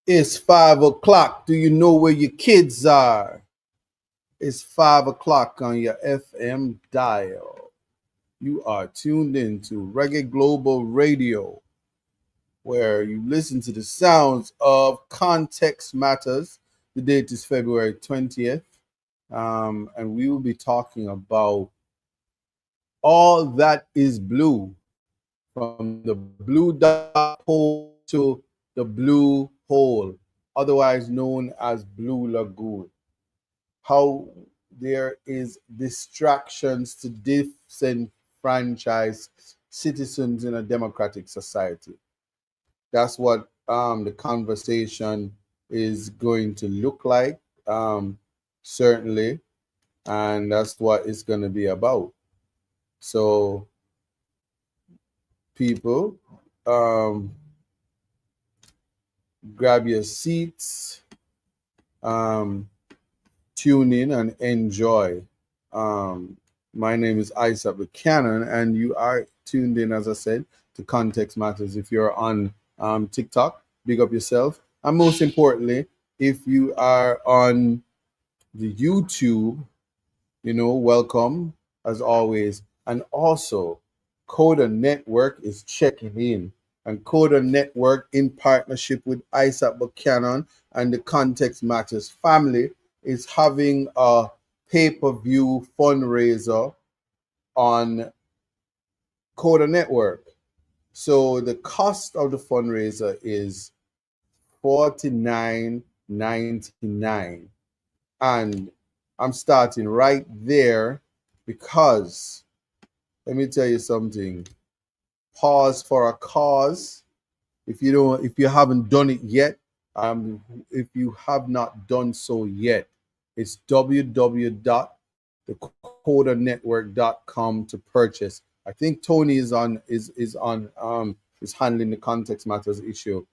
It's 5 o'clock. Do you know where your kids are? It's 5 o'clock on your FM dial. You are tuned in to Reggae Global Radio, where you listen to the sounds of Context Matters. The date is February 20th, and we will be talking about all that is blue, from the blue dot hole to the blue hole, otherwise known as Blue Lagoon. How there is distractions to disenfranchise citizens in a democratic society. That's what the conversation is going to look like, certainly, and that's what it's going to be about. So, people, um, grab your seats, um, tune in, and enjoy. Um, my name is Isaac Buchanan, and you are tuned in, as I said, to Context Matters. If you're on TikTok, big up yourself. And most importantly, if you are on the YouTube, welcome as always. And also, Coda Network is checking in. And Coda Network, in partnership with Isaac Buchanan and the Context Matters family, is having a pay-per-view fundraiser on Coda Network. So the cost of the fundraiser is $49.99. And I'm starting right there because let me tell you something. Pause for a cause. If you haven't done it yet, if you have not done so yet, it's www.thecodanetwork.com to purchase. I think Tony is handling the Context Matters issue,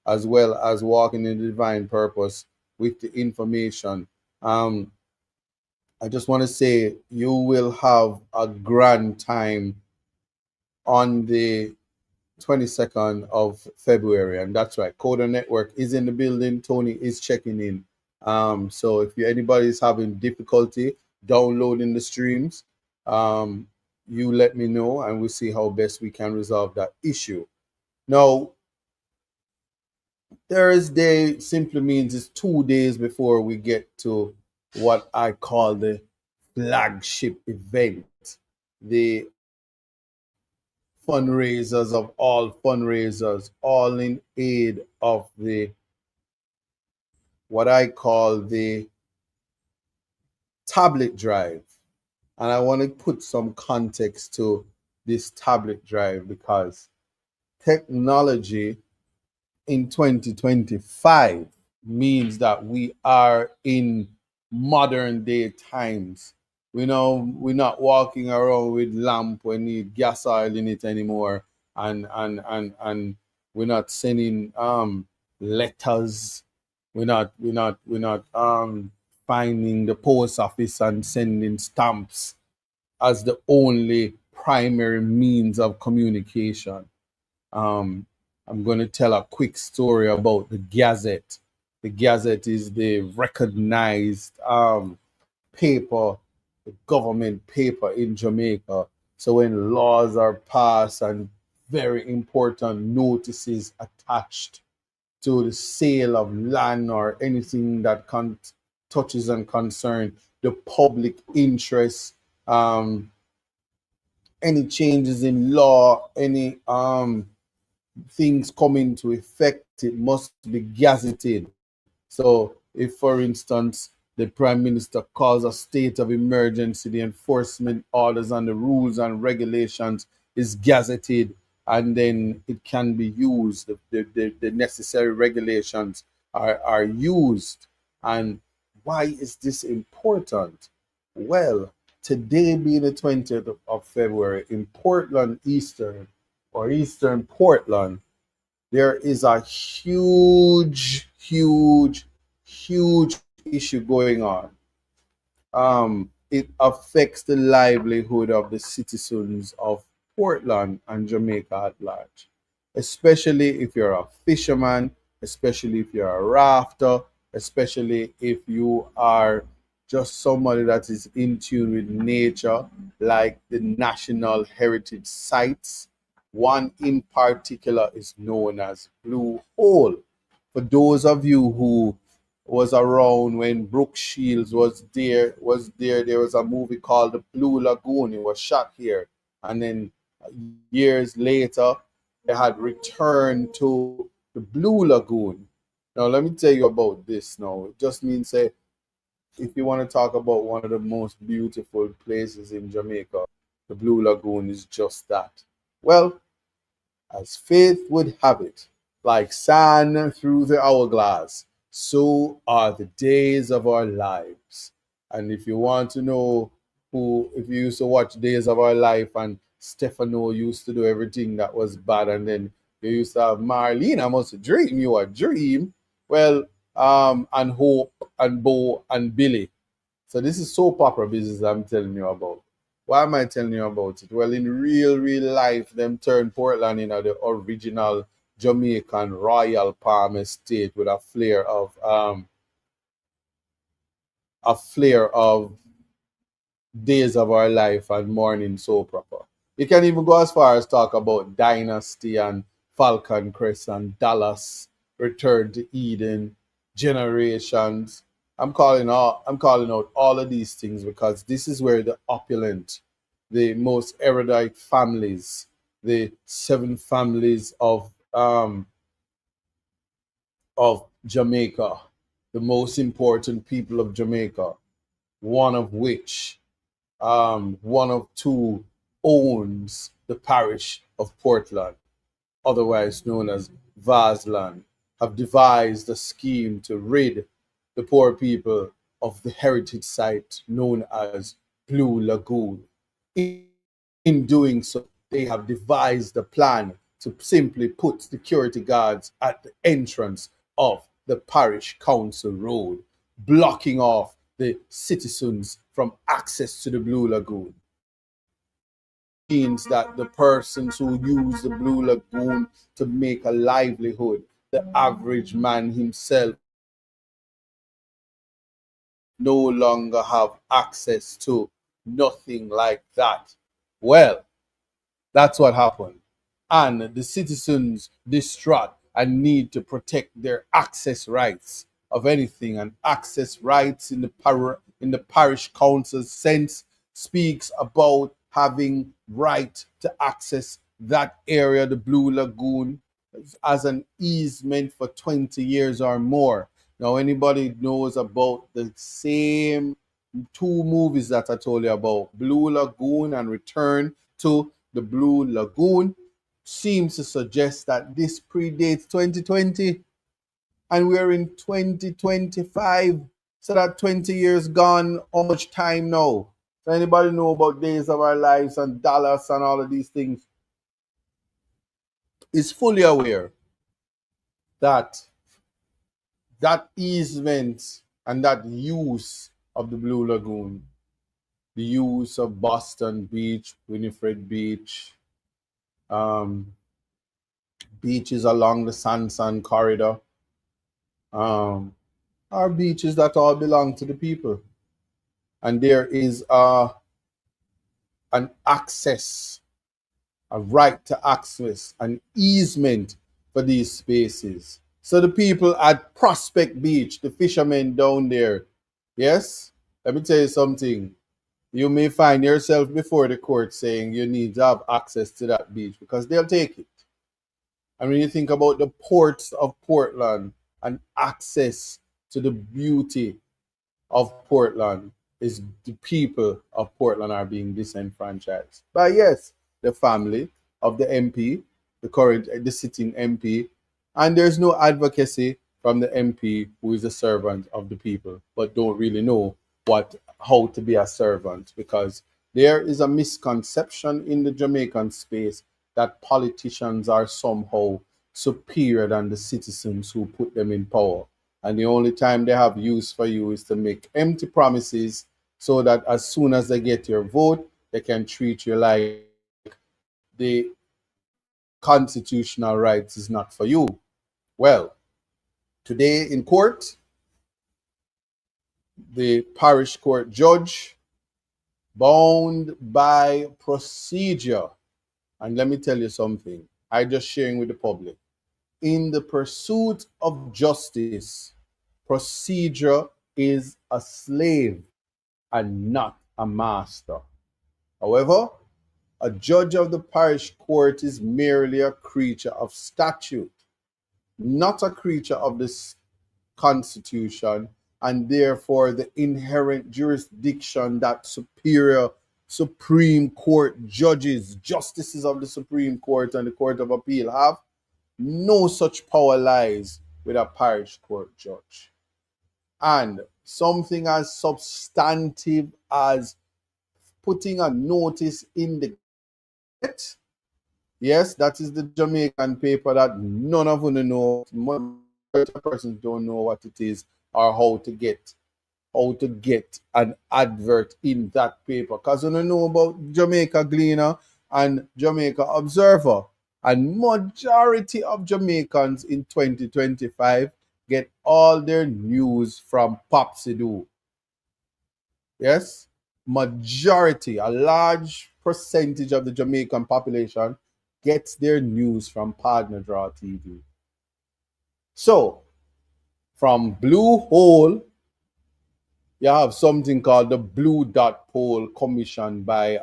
as well as walking in the divine purpose with the information. I just want to say you will have a grand time on the 22nd of February, and that's right. Coda Network is in the building. Tony is checking in. So if anybody is having difficulty downloading the streams, you let me know, and we'll see how best we can resolve that issue. Now, Thursday simply means it's 2 days before we get to what I call the flagship event, the fundraisers of all fundraisers, all in aid of the what I call the tablet drive. And I want to put some context to this tablet drive because technology in 2025 means that we are in modern day times. We're not walking around with lamp we need gas oil in it anymore, and we're not sending letters. We're not finding the post office and sending stamps as the only primary means of communication. um, I'm going to tell a quick story about the Gazette. The Gazette is the recognized paper, the government paper in Jamaica. So when laws are passed and very important notices attached to the sale of land or anything that touches and concerns the public interest, any changes in law, any things come into effect, it must be gazetted. So, if, for instance, the Prime Minister calls a state of emergency, the enforcement orders and the rules and regulations is gazetted, and then it can be used. The necessary regulations are used. And why is this important? Well, today being the 20th of February in Portland, Eastern Portland, there is a huge issue going on. It affects the livelihood of the citizens of Portland and Jamaica at large, especially if you're a fisherman, especially if you're a rafter, especially if you are just somebody that is in tune with nature, like the national heritage sites. One in particular is known as Blue Hole. For those of you who was around when Brooke Shields there was a movie called The Blue Lagoon. It was shot here. And then years later, they had returned to the Blue Lagoon. Now, let me tell you about this now. It just means, say, if you want to talk about one of the most beautiful places in Jamaica, the Blue Lagoon is just that. Well, as fate would have it, like sand through the hourglass, so are the days of our lives. And if you want to know if you used to watch Days of Our Life and Stefano used to do everything that was bad, and then you used to have Marlene, I must dream you a dream. Well, and Hope and Bo and Billy. So this is soap opera business I'm telling you about. Why am I telling you about it? Well, in real life, them turned Portland into the original Jamaican Royal Palm Estate with a flair of Days of Our Life and Morning Soap Opera. You can even go as far as talk about Dynasty and Falcon Crest and Dallas, Return to Eden, Generations. I'm calling out all of these things because this is where the opulent, the most erudite families, the seven families of Jamaica, the most important people of Jamaica, one of which one of two owns the parish of Portland, otherwise known as Varsland, have devised a scheme to rid the poor people of the heritage site known as Blue Lagoon. In doing so, they have devised a plan to simply put security guards at the entrance of the parish council road, blocking off the citizens from access to the Blue Lagoon. Means that the persons who use the Blue Lagoon to make a livelihood, the average man himself, no longer have access to nothing like that. Well, that's what happened. And the citizens distraught and need to protect their access rights of anything. And access rights in the parish council sense speaks about having right to access that area, the Blue Lagoon, as an easement for 20 years or more. Now, anybody knows about the same two movies that I told you about, Blue Lagoon and Return to the Blue Lagoon, seems to suggest that this predates 2020 and we're in 2025. So that 20 years gone, how much time now? So anybody know about Days of Our Lives and Dallas and all of these things is fully aware that that easement and that use of the Blue Lagoon, the use of Boston Beach, Winifred Beach, um, beaches along the Sansan corridor, um, are beaches that all belong to the people. And there is an access, a right to access, an easement for these spaces. So the people at Prospect Beach, the fishermen down there, yes, let me tell you something. You may find yourself before the court saying you need to have access to that beach because they'll take it. And when you think about the ports of Portland and access to the beauty of Portland, is the people of Portland are being disenfranchised. But yes, the family of the MP, the sitting MP, and there's no advocacy from the MP who is a servant of the people, but don't really know how to be a servant because there is a misconception in the Jamaican space that politicians are somehow superior than the citizens who put them in power. And the only time they have use for you is to make empty promises so that as soon as they get your vote, they can treat you like the constitutional rights is not for you. Well, Today in court, the parish court judge, bound by procedure, and let me tell you something, I just sharing with the public. In the pursuit of justice, procedure is a slave and not a master. However, a judge of the parish court is merely a creature of statute, not a creature of the Constitution, and therefore the inherent jurisdiction that Supreme Court judges, justices of the Supreme Court and the Court of Appeal have, no such power lies with a parish court judge. And something as substantive as putting a notice in the Gazette, yes, that is the Jamaican paper that none of you know. Most persons don't know what it is or how to get an advert in that paper. Because you don't know about Jamaica Gleaner and Jamaica Observer. And majority of Jamaicans in 2025 get all their news from Popsido. Yes? Majority, a large percentage of the Jamaican population gets their news from Partner Draw TV. So, from Blue Hole, you have something called the Blue Dot Poll commissioned by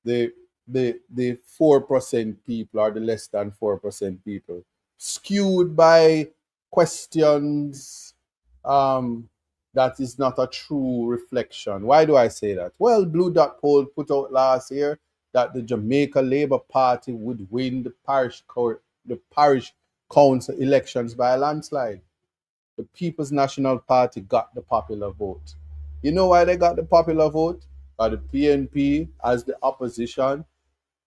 the 4% people or the less than 4% people, skewed by questions that is not a true reflection. Why do I say that? Well, Blue Dot Poll put out last year that the Jamaica Labour Party would win the parish council elections by a landslide. The People's National Party got the popular vote. You know why they got the popular vote? The PNP as the opposition,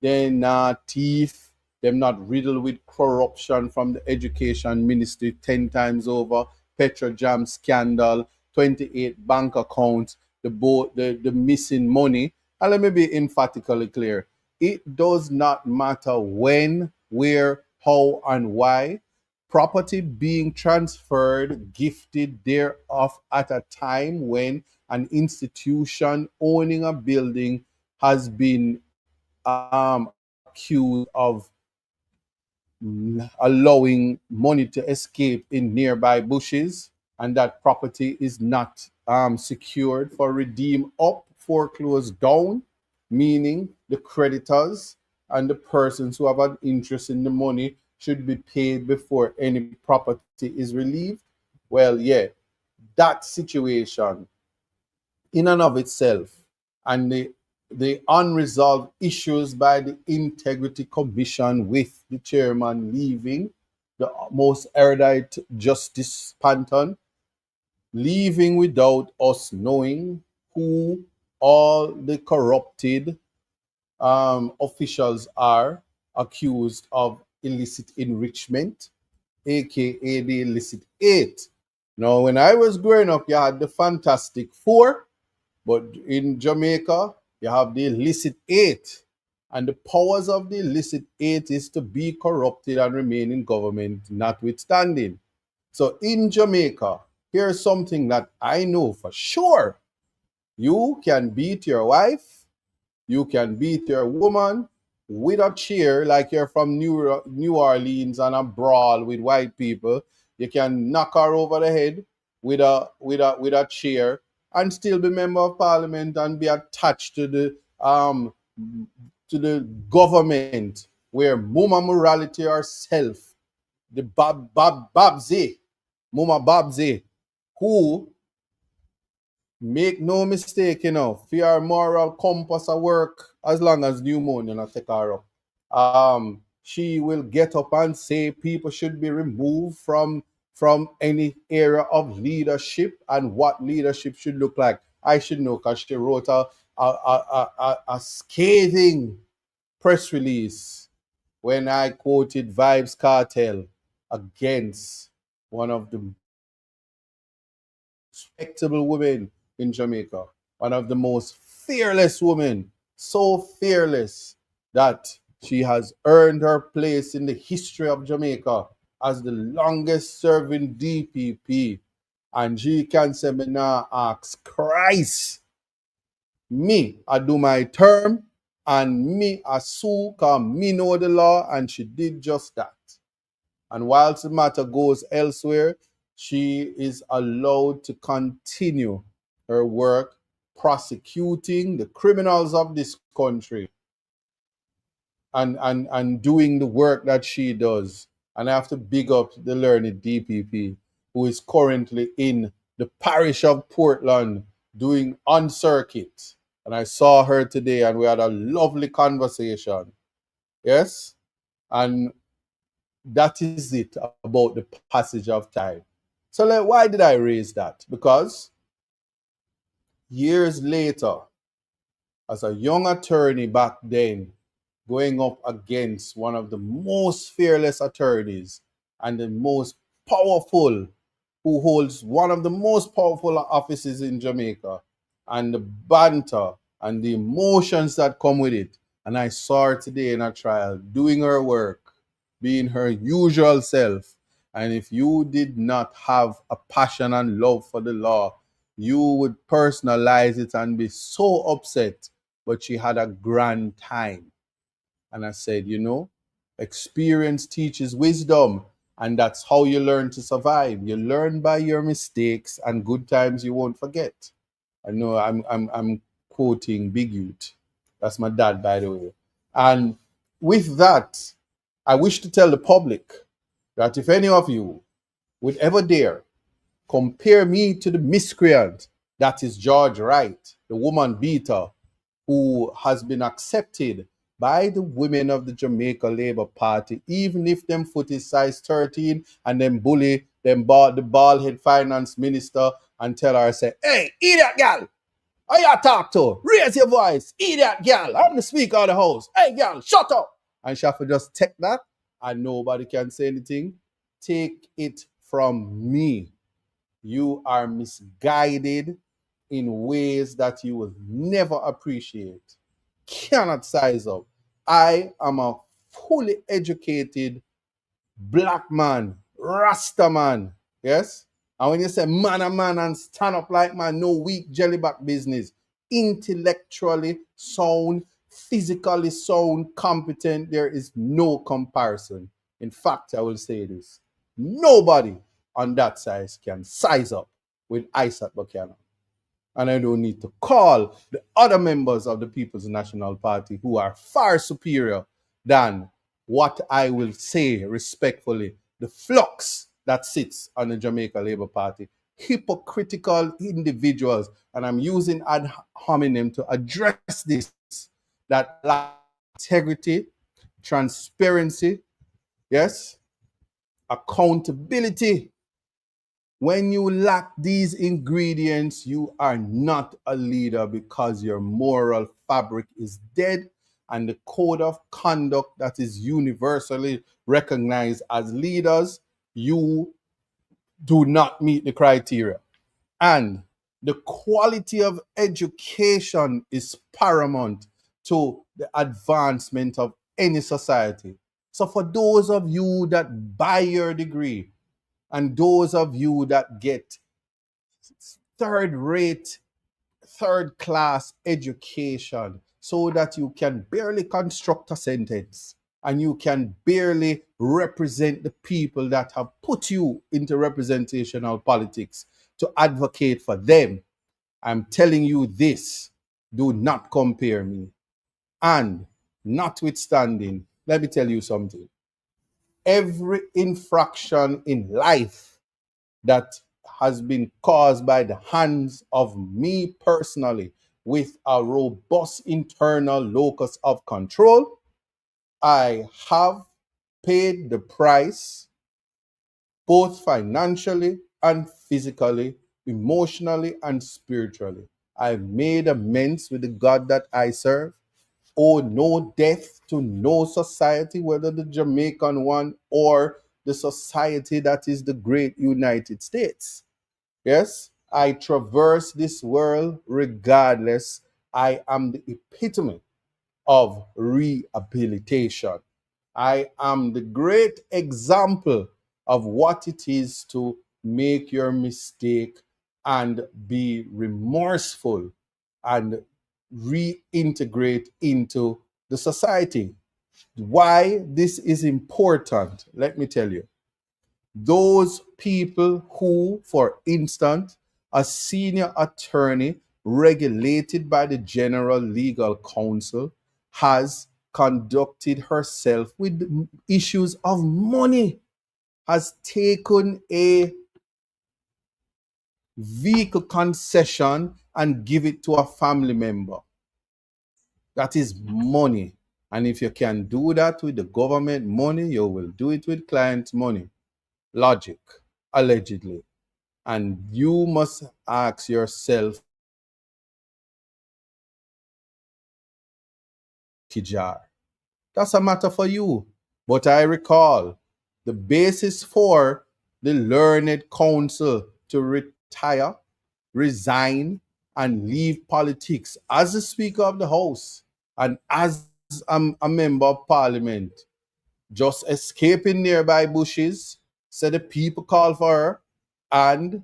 they're not thief, they're not riddled with corruption from the education ministry 10 times over, Petrojam scandal, 28 bank accounts, the missing money. And let me be emphatically clear. It does not matter when, where, how, and why. Property being transferred, gifted thereof at a time when an institution owning a building has been accused of allowing money to escape in nearby bushes, and that property is not secured for redeem up, foreclosed down, meaning the creditors and the persons who have an interest in the money should be paid before any property is relieved. Well, yeah, that situation in and of itself, and the unresolved issues by the Integrity Commission with the chairman leaving, the most erudite Justice Panton, leaving without us knowing who all the corrupted officials are accused of illicit enrichment, aka the illicit 8. Now, when I was growing up, you had the Fantastic 4, but in Jamaica, you have the illicit 8. And the powers of the illicit 8 is to be corrupted and remain in government, notwithstanding. So in Jamaica, here's something that I know for sure. You can beat your wife, you can beat your woman with a chair like you're from New Orleans and a brawl with white people. You can knock her over the head with a chair and still be member of parliament and be attached to the government where Mama Morality herself, the Babsy, Mama Babsy, who, make no mistake, for your moral compass at work, as long as pneumonia not take her up. She will get up and say people should be removed from any era of leadership and what leadership should look like. I should know because she wrote a scathing press release when I quoted Vibes Cartel against one of the respectable women in Jamaica, one of the most fearless women, so fearless that she has earned her place in the history of Jamaica as the longest serving DPP. And she can say, me now ask Christ. Me, I do my term, and me, I sue, because me know the law, and she did just that. And whilst the matter goes elsewhere, she is allowed to continue her work prosecuting the criminals of this country and doing the work that she does. And I have to big up the learned DPP, who is currently in the parish of Portland doing on circuit. And I saw her today and we had a lovely conversation. Yes? And that is it about the passage of time. So like, why did I raise that? Because years later, as a young attorney back then, going up against one of the most fearless attorneys and the most powerful, who holds one of the most powerful offices in Jamaica, and the banter and the emotions that come with it. And I saw her today in a trial, doing her work, being her usual self. And if you did not have a passion and love for the law, you would personalize it and be so upset. But she had a grand time. And I said, you know, experience teaches wisdom. And that's how you learn to survive. You learn by your mistakes, and good times you won't forget. I know I'm quoting Big Youth. That's my dad, by the way. And with that, I wish to tell the public that if any of you would ever dare compare me to the miscreant that is George Wright, the woman beater who has been accepted by the women of the Jamaica Labour Party, even if them foot is size 13 and them bully them the bald head finance minister and tell her, say, hey, idiot gal, how you talk to? Raise your voice, idiot gal, I'm the speaker of the house. Hey gal, shut up. And she have to just take that and nobody can say anything. Take it from me. You are misguided in ways that you will never appreciate. Cannot size up. I am a fully educated black man, Rasta man. Yes? And when you say man a man and stand up like man, no weak jellyback business. Intellectually sound, physically sound, competent, there is no comparison. In fact, I will say this. Nobody on that size can size up with Isaac Buchanan. And I don't need to call the other members of the People's National Party who are far superior than what I will say respectfully, the flux that sits on the Jamaica Labour Party. Hypocritical individuals, and I'm using ad hominem to address this, that lack integrity, transparency, yes, accountability. When you lack these ingredients, you are not a leader because your moral fabric is dead and the code of conduct that is universally recognized as leaders, you do not meet the criteria. And the quality of education is paramount to the advancement of any society. So for those of you that buy your degree, and those of you that get third-rate, third-class education so that you can barely construct a sentence and you can barely represent the people that have put you into representational politics to advocate for them, I'm telling you this, do not compare me. And notwithstanding, let me tell you something. Every infraction in life that has been caused by the hands of me personally with a robust internal locus of control, I have paid the price both financially and physically, emotionally and spiritually. I've made amends with the God that I serve. Owe no death to no society, whether the Jamaican one or the society that is the great United States. Yes, I traverse this world regardless. I am the epitome of rehabilitation. I am the great example of what it is to make your mistake and be remorseful and reintegrate into the society. Why this is important, let me tell you. Those people who, for instance, a senior attorney regulated by the General Legal Counsel has conducted herself with issues of money, has taken a vehicle concession and give it to a family member. That is money. And if you can do that with the government money, you will do it with client money. Logic, allegedly. And you must ask yourself, Kijar, that's a matter for you. But I recall the basis for the learned counsel to retire, resign, and leave politics as the Speaker of the House and as a member of Parliament, just escaping nearby bushes, said the people called for her, and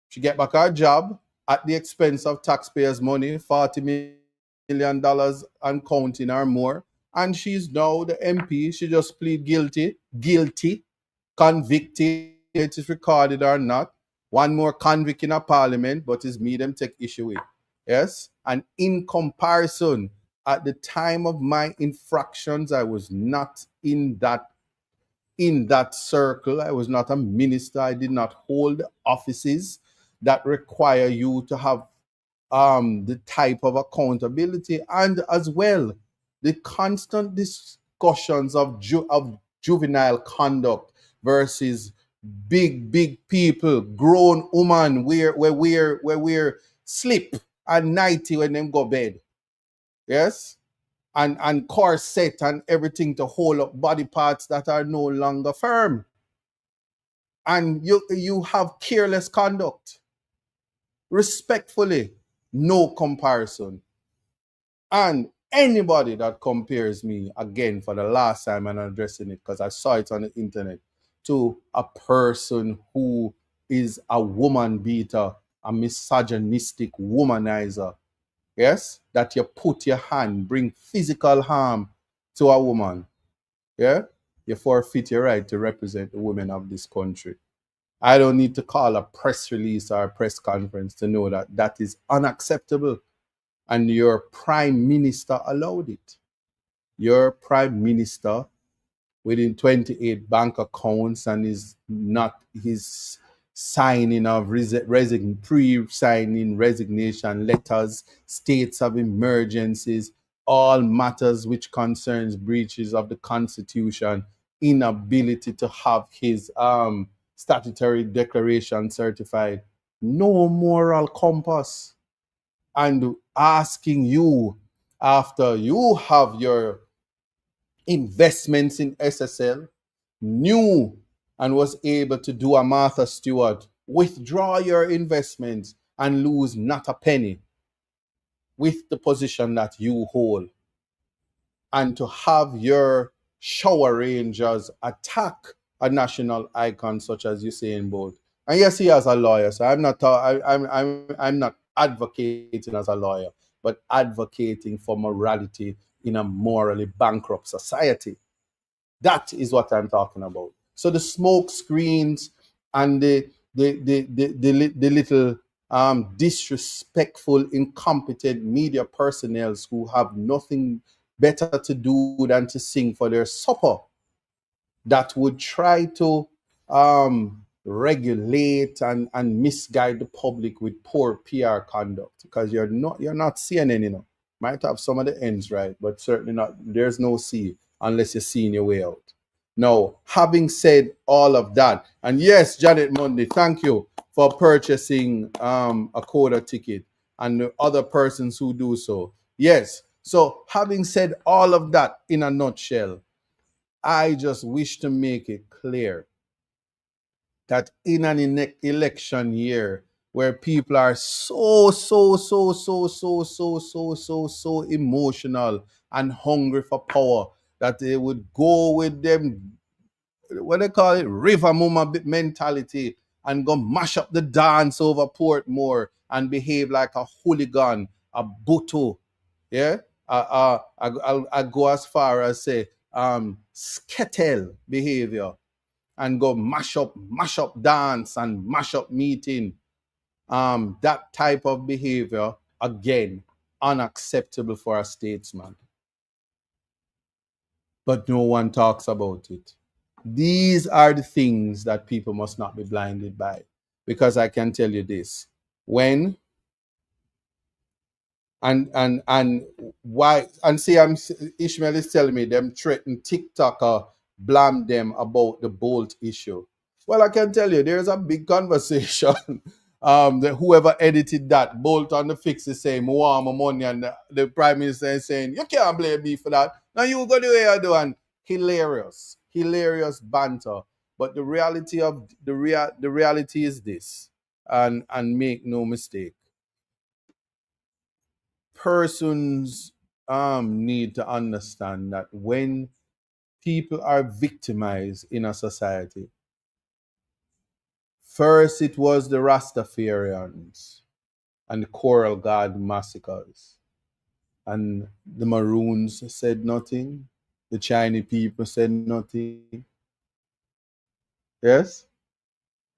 she get back her job at the expense of taxpayers' money, $40 million and counting or more. And she's now the MP. She just plead guilty, convicted, it is recorded or not. One more convict in a parliament, but it's me them take issue with. Yes. And in comparison, at the time of my infractions, I was not in that circle. I was not a minister. I did not hold offices that require you to have the type of accountability, and as well the constant discussions of juvenile conduct versus big people, grown woman where we're sleep at night when them go bed. Yes, and corset and everything to hold up body parts that are no longer firm. And you have careless conduct. Respectfully, no comparison. And anybody that compares me, again, for the last time, and I'm addressing it because I saw it on the internet, to a person who is a woman beater, a misogynistic womanizer, yes, that you put your hand, bring physical harm to a woman, yeah, you forfeit your right to represent the women of this country. I don't need to call a press release or a press conference to know that that is unacceptable. And your prime minister allowed it. Your prime minister, within 28 bank accounts, and is not his signing of pre-signing resignation letters, states of emergencies, all matters which concerns breaches of the Constitution, inability to have his statutory declaration certified, no moral compass, and asking you, after you have your investments in SSL, knew and was able to do a Martha Stewart, withdraw your investments and lose not a penny with the position that you hold, and to have your shower rangers attack a national icon such as Usain Bolt. And yes, he has a lawyer, so I'm not advocating as a lawyer, but advocating for morality in a morally bankrupt society. That is what I'm talking about. So the smoke screens and the little disrespectful, incompetent media personnel who have nothing better to do than to sing for their supper, that would try to regulate and misguide the public with poor PR conduct, because you're not CNN, you know. Might have some of the ends right, but certainly not. There's no C unless you're seeing your way out. Now, having said all of that, and yes, Janet Mundy, thank you for purchasing a Coda ticket, and the other persons who do so. Yes. So, having said all of that in a nutshell, I just wish to make it clear that in an election year where people are so emotional and hungry for power, that they would go with them what they call it, river mama mentality, and go mash up the dance over Portmore and behave like a hooligan, a buto. Yeah. I go as far as say skettle behavior and go mash up dance and mash up meeting. That type of behavior, again, unacceptable for a statesman. But no one talks about it. These are the things that people must not be blinded by. Because I can tell you this, when and why, and see, Ishmael is telling me them threaten TikTok or blame them about the Bolt issue. Well, I can tell you there's a big conversation. That whoever edited that, Bolt on the fix is saying, "I want my money," and the Prime Minister is saying, "You can't blame me for that. Now you go the way I do." And hilarious banter. But the reality of the reality is this, and make no mistake, persons need to understand that when people are victimized in a society, first it was the Rastafarians and the Coral God massacres, and the Maroons said nothing, the Chinese people said nothing, yes,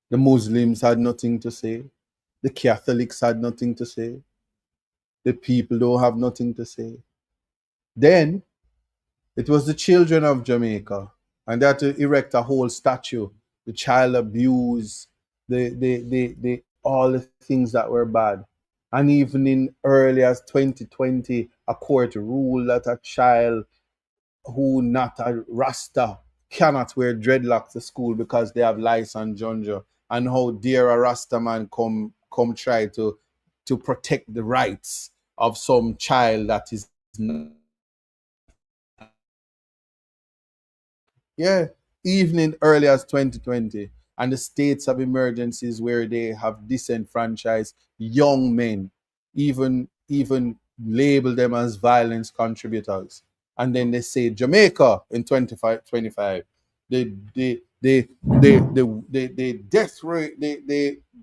the Muslims had nothing to say, the Catholics had nothing to say, the people don't have nothing to say. Then it was the children of Jamaica, and they had to erect a whole statue. The child abuse, all the things that were bad. And even in early as 2020, a court ruled that a child who not a Rasta cannot wear dreadlocks to school because they have lice and ginger. And how dare a Rasta man come try to protect the rights of some child that is not. Yeah, even in early as 2020, and the states of emergencies where they have disenfranchised young men, even label them as violence contributors. And then they say Jamaica in 25, the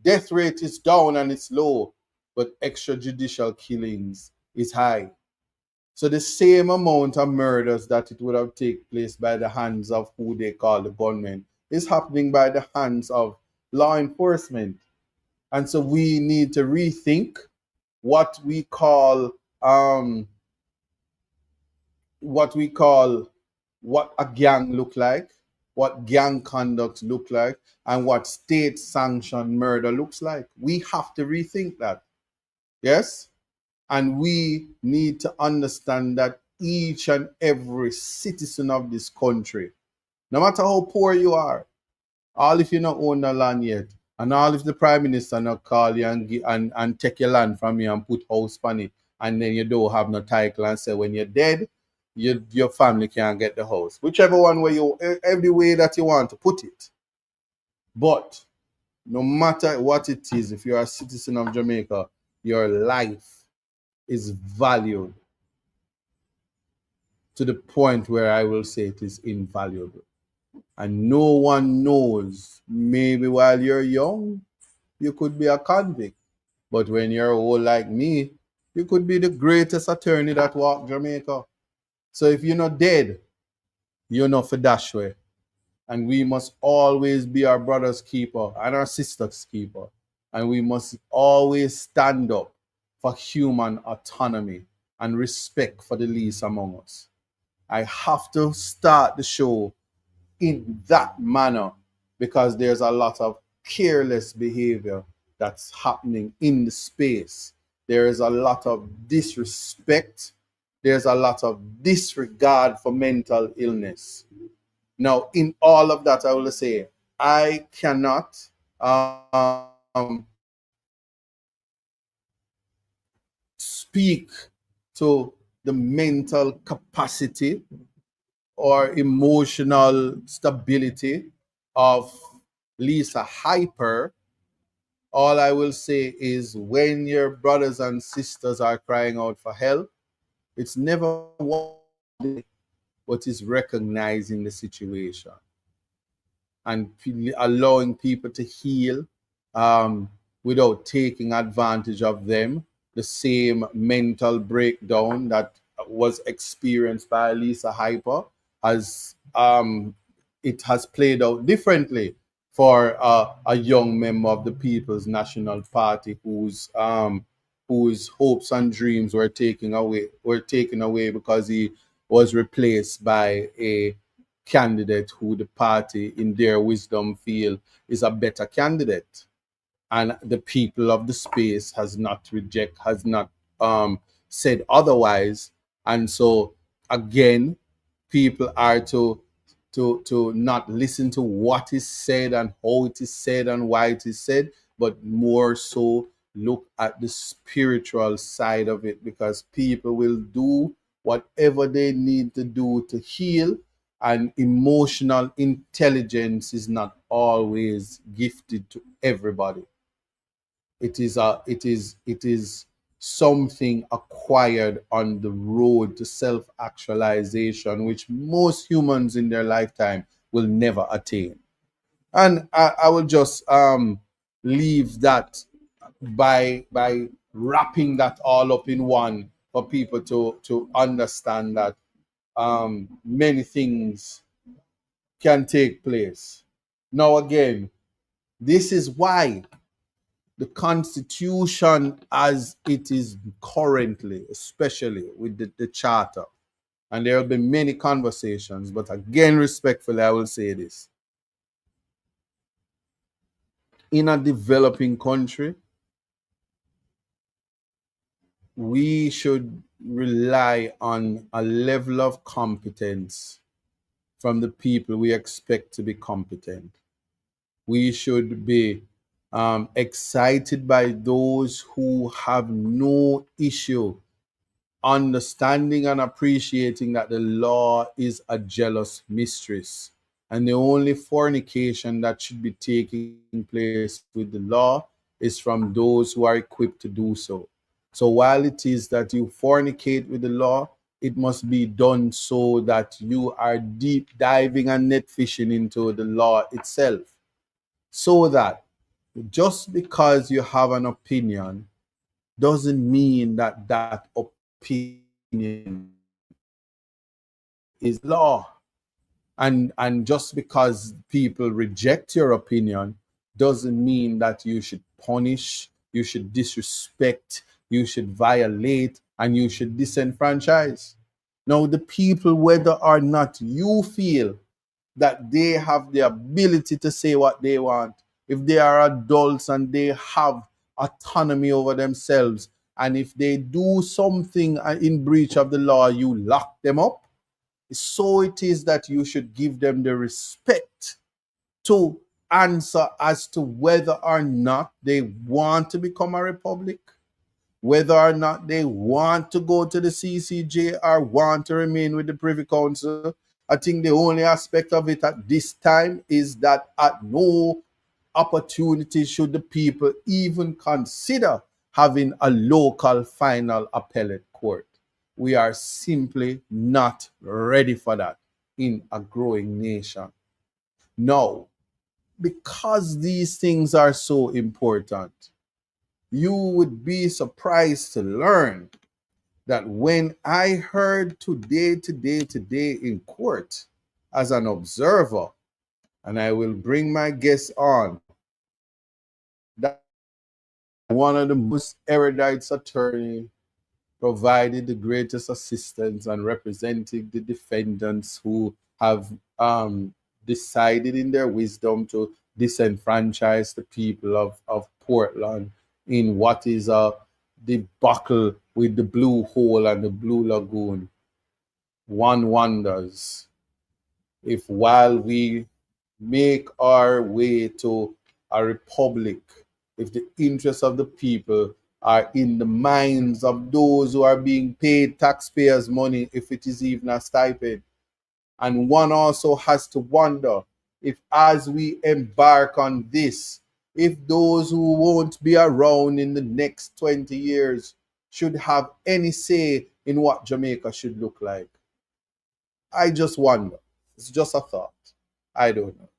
death rate is down and it's low, but extrajudicial killings is high. So the same amount of murders that it would have taken place by the hands of who they call the gunmen is happening by the hands of law enforcement. And so we need to rethink what we call what a gang look like, what gang conduct look like, and what state sanctioned murder looks like. We have to rethink that. Yes? And we need to understand that each and every citizen of this country, no matter how poor you are, all if you not own the land yet, and all if the Prime Minister not call you and take your land from you and put house on it, and then you don't have no title and say when you're dead, your family can't get the house. Whichever one way every way that you want to put it. But no matter what it is, if you're a citizen of Jamaica, your life is valued to the point where I will say it is invaluable. And no one knows, maybe while you're young, you could be a convict. But when you're old like me, you could be the greatest attorney that walked Jamaica. So if you're not dead, you're not for dash way. And we must always be our brother's keeper and our sister's keeper. And we must always stand up for human autonomy and respect for the least among us. I have to start the show in that manner because there's a lot of careless behavior that's happening in the space. There is a lot of disrespect. There's a lot of disregard for mental illness. Now, in all of that, I will say, I cannot speak to the mental capacity or emotional stability of Lisa Hyper. All I will say is when your brothers and sisters are crying out for help, it's never one day, but it's recognizing the situation. and allowing people to heal without taking advantage of them. The same mental breakdown that was experienced by Lisa Hyper has it has played out differently for a young member of the People's National Party whose hopes and dreams were taken away because he was replaced by a candidate who the party, in their wisdom, feel is a better candidate, and the people of the space has not said otherwise. And so again, people are to not listen to what is said and how it is said and why it is said, but more so look at the spiritual side of it, because people will do whatever they need to do to heal, and emotional intelligence is not always gifted to everybody. It is something acquired on the road to self-actualization, which most humans in their lifetime will never attain. And I will just leave that by wrapping that all up in one, for people to understand that many things can take place. Now again, this is why the Constitution, as it is currently, especially with the Charter, and there will be many conversations, but again, respectfully, I will say this. In a developing country, we should rely on a level of competence from the people we expect to be competent. We should be excited by those who have no issue understanding and appreciating that the law is a jealous mistress, and the only fornication that should be taking place with the law is from those who are equipped to do so. So while it is that you fornicate with the law, it must be done so that you are deep diving and net fishing into the law itself, so that just because you have an opinion doesn't mean that that opinion is law. And just because people reject your opinion doesn't mean that you should punish, you should disrespect, you should violate, and you should disenfranchise. Now, the people, whether or not you feel that they have the ability to say what they want, if they are adults and they have autonomy over themselves, and if they do something in breach of the law, you lock them up, so it is that you should give them the respect to answer as to whether or not they want to become a republic, whether or not they want to go to the CCJ or want to remain with the Privy Council. I think the only aspect of it at this time is that at no opportunity should the people even consider having a local final appellate court. We are simply not ready for that in a growing nation. Now, because these things are so important, you would be surprised to learn that when I heard today in court as an observer, and I will bring my guests on, that one of the most erudite attorney provided the greatest assistance and representing the defendants who have decided in their wisdom to disenfranchise the people of Portland in what is a debacle with the Blue Hole and the Blue Lagoon. One wonders if, while we make our way to a republic, if the interests of the people are in the minds of those who are being paid taxpayers' money, if it is even a stipend. And one also has to wonder if, as we embark on this, if those who won't be around in the next 20 years should have any say in what Jamaica should look like. I just wonder. It's just a thought. I don't know.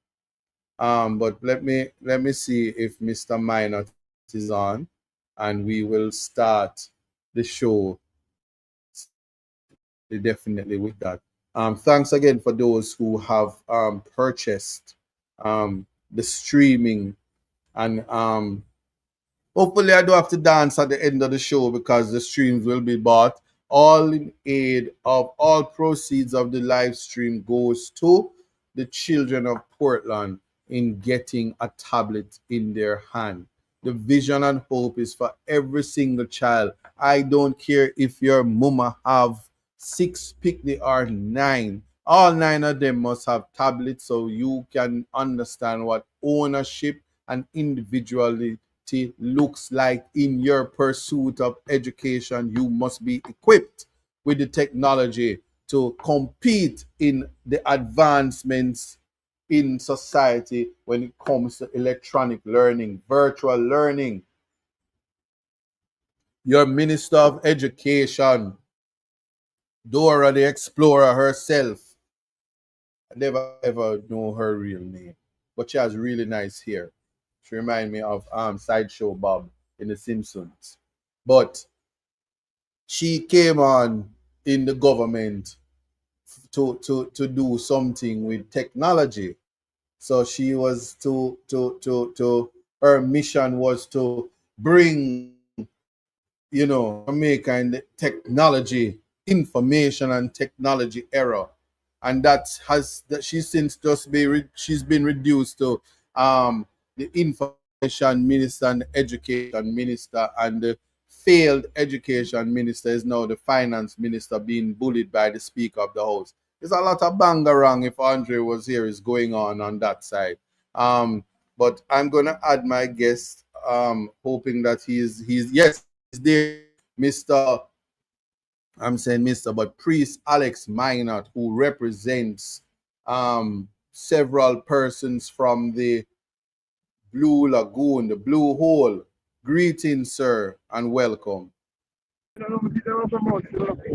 But let me see if Mr. Minott is on, and we will start the show definitely with that. Thanks again for those who have purchased the streaming, and hopefully I don't have to dance at the end of the show because the streams will be bought. All in aid of all proceeds of the live stream goes to the children of Portland in getting a tablet in their hand. The vision and hope is for every single child. I don't care if your mama have six picnic or nine. All nine of them must have tablets so you can understand what ownership and individuality looks like in your pursuit of education. You must be equipped with the technology to compete in the advancements in society when it comes to electronic learning, virtual learning. Your Minister of Education, Dora the Explorer herself, I never ever know her real name, but she has really nice hair. She reminds me of Sideshow Bob in The Simpsons. But she came on in the government to do something with technology. So she was to her mission was to bring, Jamaica in the technology, information and technology era, and that she's since she's been reduced to the information minister and the education minister, and the failed education minister is now the finance minister being bullied by the speaker of the house. There's a lot of bangarang, if Andre was here, is going on that side. But I'm gonna add my guest, hoping that he's yes, he's there, Mr. I'm saying Mr. but Priest Alex Minott, who represents several persons from the Blue Lagoon, the Blue Hole. Greetings, sir, and welcome.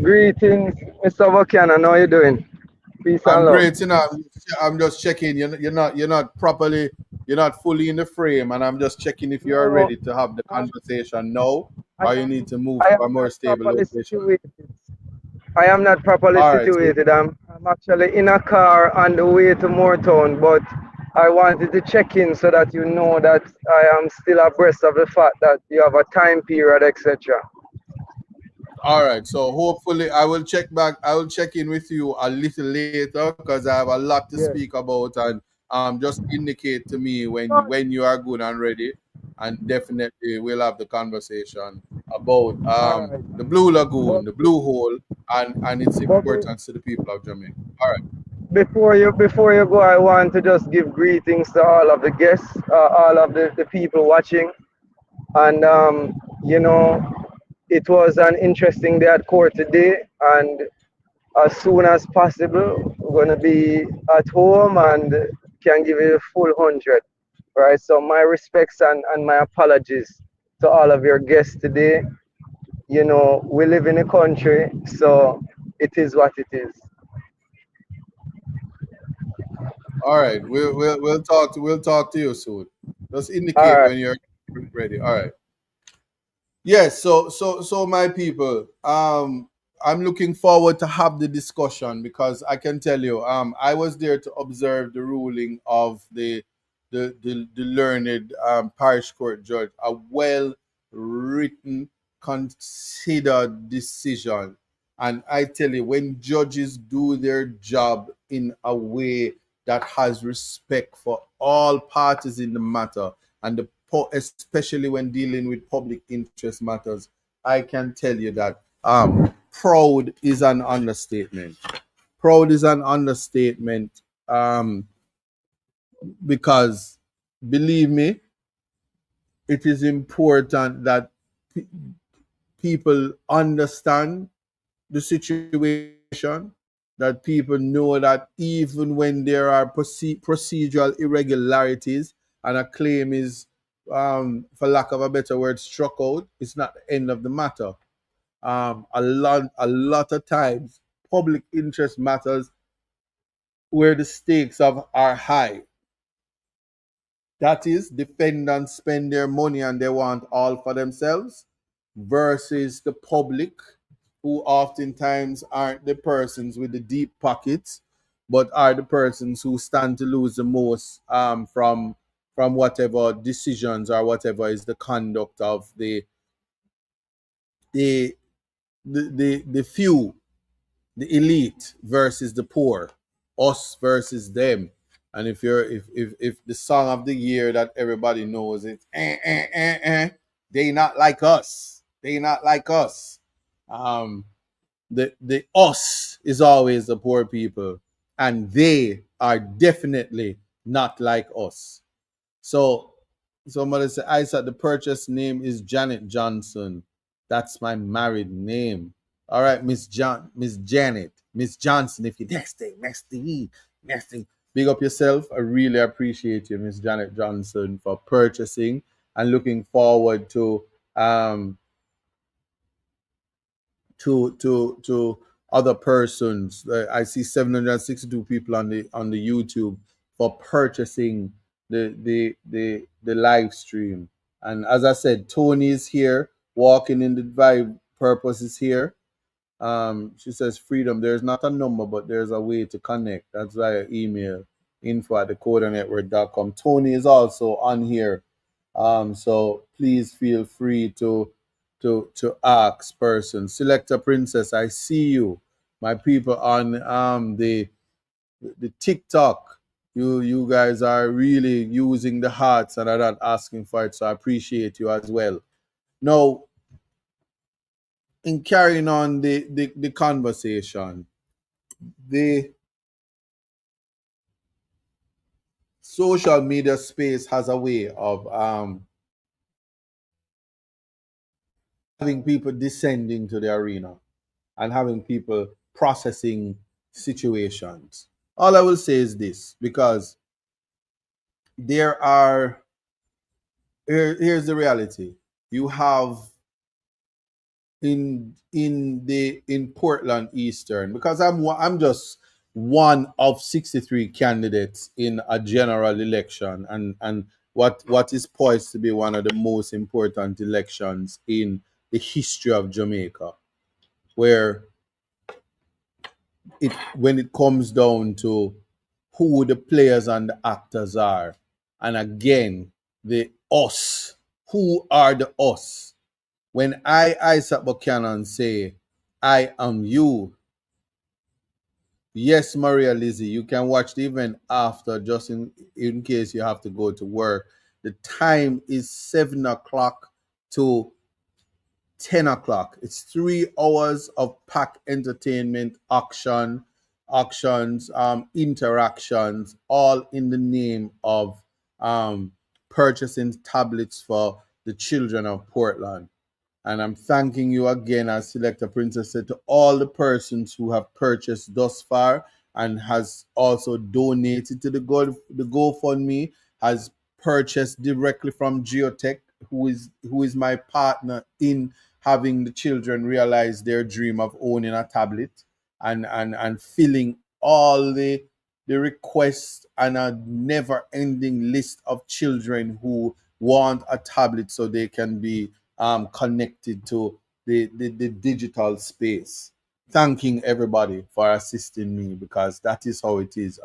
Greetings, Mr. Buchanan. How are you doing? Peace and I'm love. great, I'm just checking. You're not fully in the frame, and I'm just checking if you're No, ready to have the conversation now, I or you need am. to move I to a am more not stable properly location. situated. I am not properly All right. So, situated. I'm actually in a car on the way to Moortown, but I wanted to check in so that you know that I am still abreast of the fact that you have a time period, etc. all right. So hopefully I will check back. I will check in with you a little later because I have a lot to speak Yes. about, and just indicate to me All when you are good and ready, and definitely we'll have the conversation about right. the Blue But, Lagoon, the Blue Hole, and its but importance to the people of Jamaica. All right. before you go, I want to just give greetings to all of the guests, all of the people watching. And you know, it was an interesting day at court today, and as soon as possible we're going to be at home and can give you a full 100, right? So my respects and my apologies to all of your guests today. We live in a country, so it is what it is. All right. We'll talk to you soon. Just All indicate right. when you're ready. All right. Yes, so my people, I'm looking forward to have the discussion because I can tell you, I was there to observe the ruling of the learned parish court judge, a well written, considered decision. And I tell you, when judges do their job in a way that has respect for all parties in the matter, and especially when dealing with public interest matters, I can tell you that proud is an understatement. Proud is an understatement, because believe me, it is important that pe- people understand the situation, that people know that even when there are procedural irregularities and a claim is, for lack of a better word, struck out, it's not the end of the matter. A lot of times, public interest matters where the stakes are high. That is, defendants spend their money and they want all for themselves, versus the public, who oftentimes aren't the persons with the deep pockets, but are the persons who stand to lose the most from whatever decisions or whatever is the conduct of the the few, the elite versus the poor, us versus them. And if the song of the year that everybody knows, it's they not like us. They not like us. Um, the us is always the poor people, and they are definitely not like us. So somebody said, I said the purchase name is Janet Johnson. That's my married name. All right, Miss Janet, Miss Johnson. If you nesting, big up yourself. I really appreciate you, Miss Janet Johnson, for purchasing and looking forward um to other persons. I see 762 people on the YouTube for purchasing the live stream. And as I said, Tony is here, walking in the vibe. Purpose is here. She says freedom. There's not a number, but there's a way to connect. That's via email, info@decodanetwork.com. Tony is also on here. So please feel free to ask person. Selector Princess, I see you. My people on the TikTok. You guys are really using the hearts and are not asking for it. So I appreciate you as well. Now, in carrying on the conversation, the social media space has a way of having people descending to the arena and having people processing situations. All I will say is this, because there are here's the reality. You have in Portland Eastern, because I'm just one of 63 candidates in a general election, and what is poised to be one of the most important elections in the history of Jamaica, where it when it comes down to who the players and the actors are, and again, the us, who are the us? When Isaac Buchanan, say, I am you, yes, Maria Lizzie, you can watch the event after, just in case you have to go to work. The time is 7 o'clock to 10 o'clock. It's 3 hours of packed entertainment, auctions, interactions, all in the name of purchasing tablets for the children of Portland. And I'm thanking you again, as Selector Princess said, to all the persons who have purchased thus far and has also donated to the GoFundMe, has purchased directly from Geotech, who is my partner in having the children realize their dream of owning a tablet, and filling all the requests and a never ending list of children who want a tablet so they can be connected to the digital space. Thanking everybody for assisting me, because that is how it is.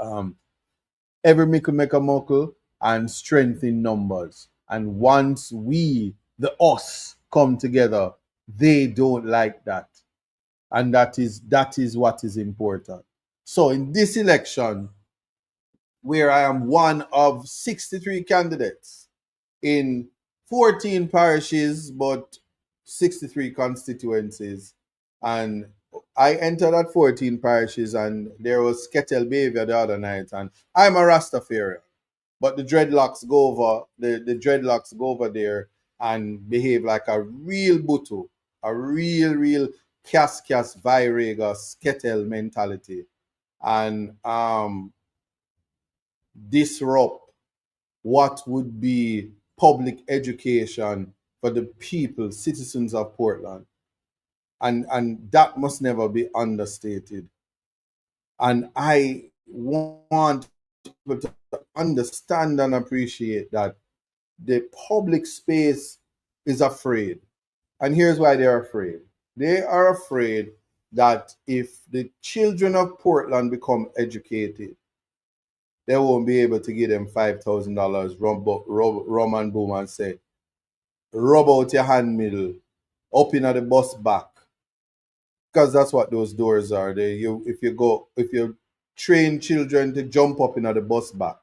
Every mickle make a muckle, and strength in numbers. And once we, the us, come together, they don't like that. And that is what is important. So in this election, where I am one of 63 candidates in 14 parishes, but 63 constituencies. And I entered at 14 parishes, and there was kettle behavior the other night. And I'm a Rastafarian, but the dreadlocks go over the dreadlocks go over there and behave like a real butu, a real cas virega skettle mentality, and disrupt what would be public education for the people, citizens of Portland. And that must never be understated. And I want people to understand and appreciate that the public space is afraid. And here's why they're afraid. They are afraid that if the children of Portland become educated, they won't be able to give them $5,000, rum and boom, and say, rub out your hand middle, up in the bus back. Because that's what those doors are. If you train children to jump up in the bus back,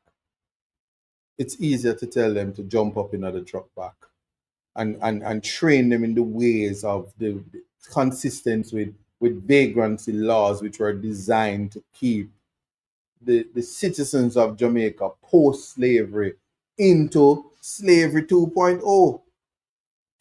it's easier to tell them to jump up in the truck back. And train them in the ways of the consistent with vagrancy laws, which were designed to keep the citizens of Jamaica post-slavery into slavery 2.0.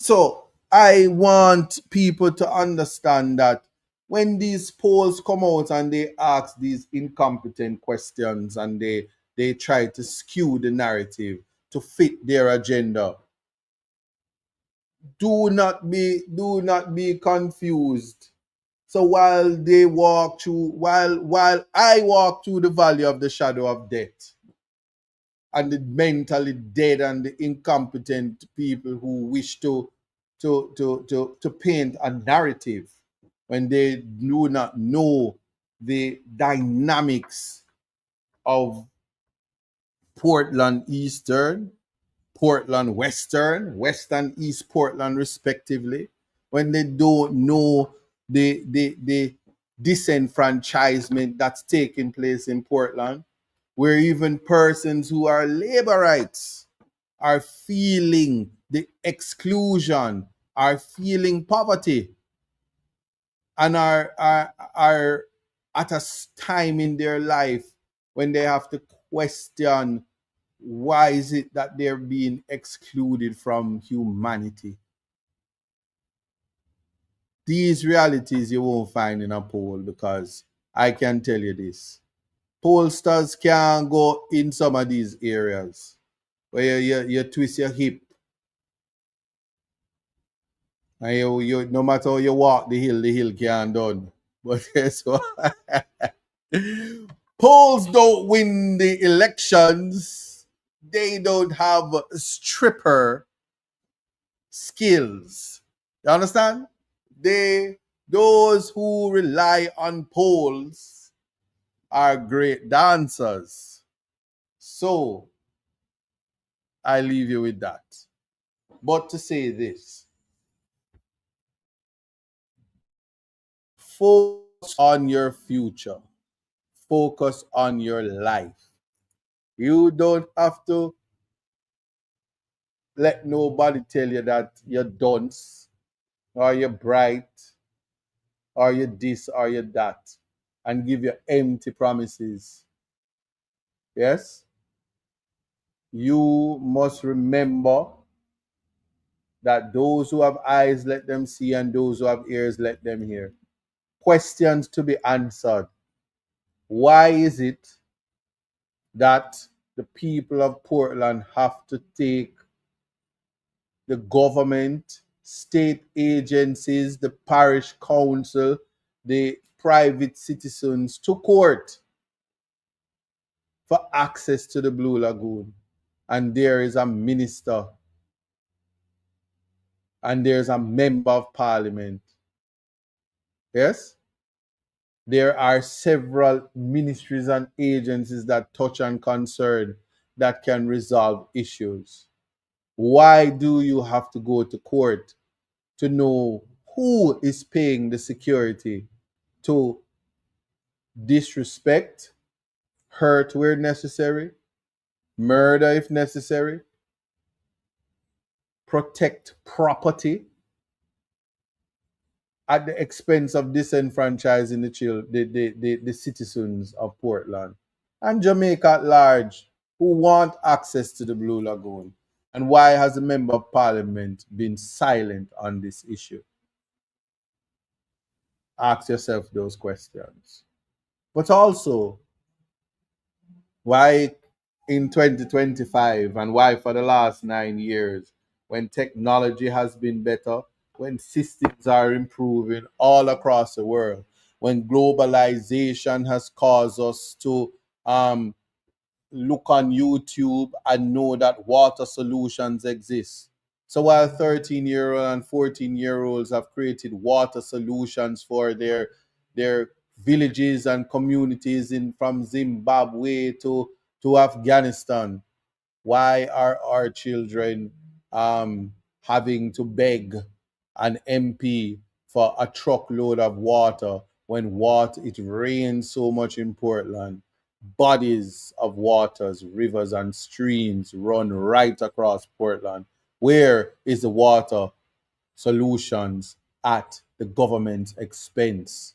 So I want people to understand that when these polls come out and they ask these incompetent questions and they try to skew the narrative to fit their agenda, do not be confused. So while I walk through the valley of the shadow of death, and the mentally dead and the incompetent people who wish to paint a narrative when they do not know the dynamics of Portland Eastern, Portland Western, Western East Portland, respectively, when they don't know the disenfranchisement that's taking place in Portland, where even persons who are labor rights are feeling the exclusion, are feeling poverty, and are at a time in their life when they have to question why is it that they're being excluded from humanity. These realities you won't find in a poll, because I can tell you this. Pollsters can't go in some of these areas where you twist your hip and you no matter how you walk the hill can't done. But guess what? Polls don't win the elections. They don't have stripper skills. You understand? Those who rely on polls are great dancers. So I leave you with that. But to say this, focus on your future. Focus on your life. You don't have to let nobody tell you that you're dunce, or you're bright, or you're this, or you're that, and give you empty promises. Yes? You must remember that those who have eyes, let them see, and those who have ears, let them hear. Questions to be answered. Why is it that the people of Portland have to take the government, state agencies, the parish council, the private citizens to court for access to the Blue Lagoon? And there is a minister and there's a member of parliament. Yes? There are several ministries and agencies that touch and concern that can resolve issues. Why do you have to go to court to know who is paying the security to disrespect, hurt where necessary, murder if necessary, protect property at the expense of disenfranchising the citizens of Portland and Jamaica at large who want access to the Blue Lagoon? And why has the Member of Parliament been silent on this issue? Ask yourself those questions. But also, why in 2025 and why for the last 9 years, when technology has been better, when systems are improving all across the world, when globalization has caused us to look on YouTube and know that water solutions exist. So while 13-year-old and 14-year-olds have created water solutions for their villages and communities in from Zimbabwe to Afghanistan, why are our children having to beg an MP for a truckload of water when it rains so much in Portland? Bodies of waters, rivers, and streams run right across Portland. Where is the water solutions at the government's expense?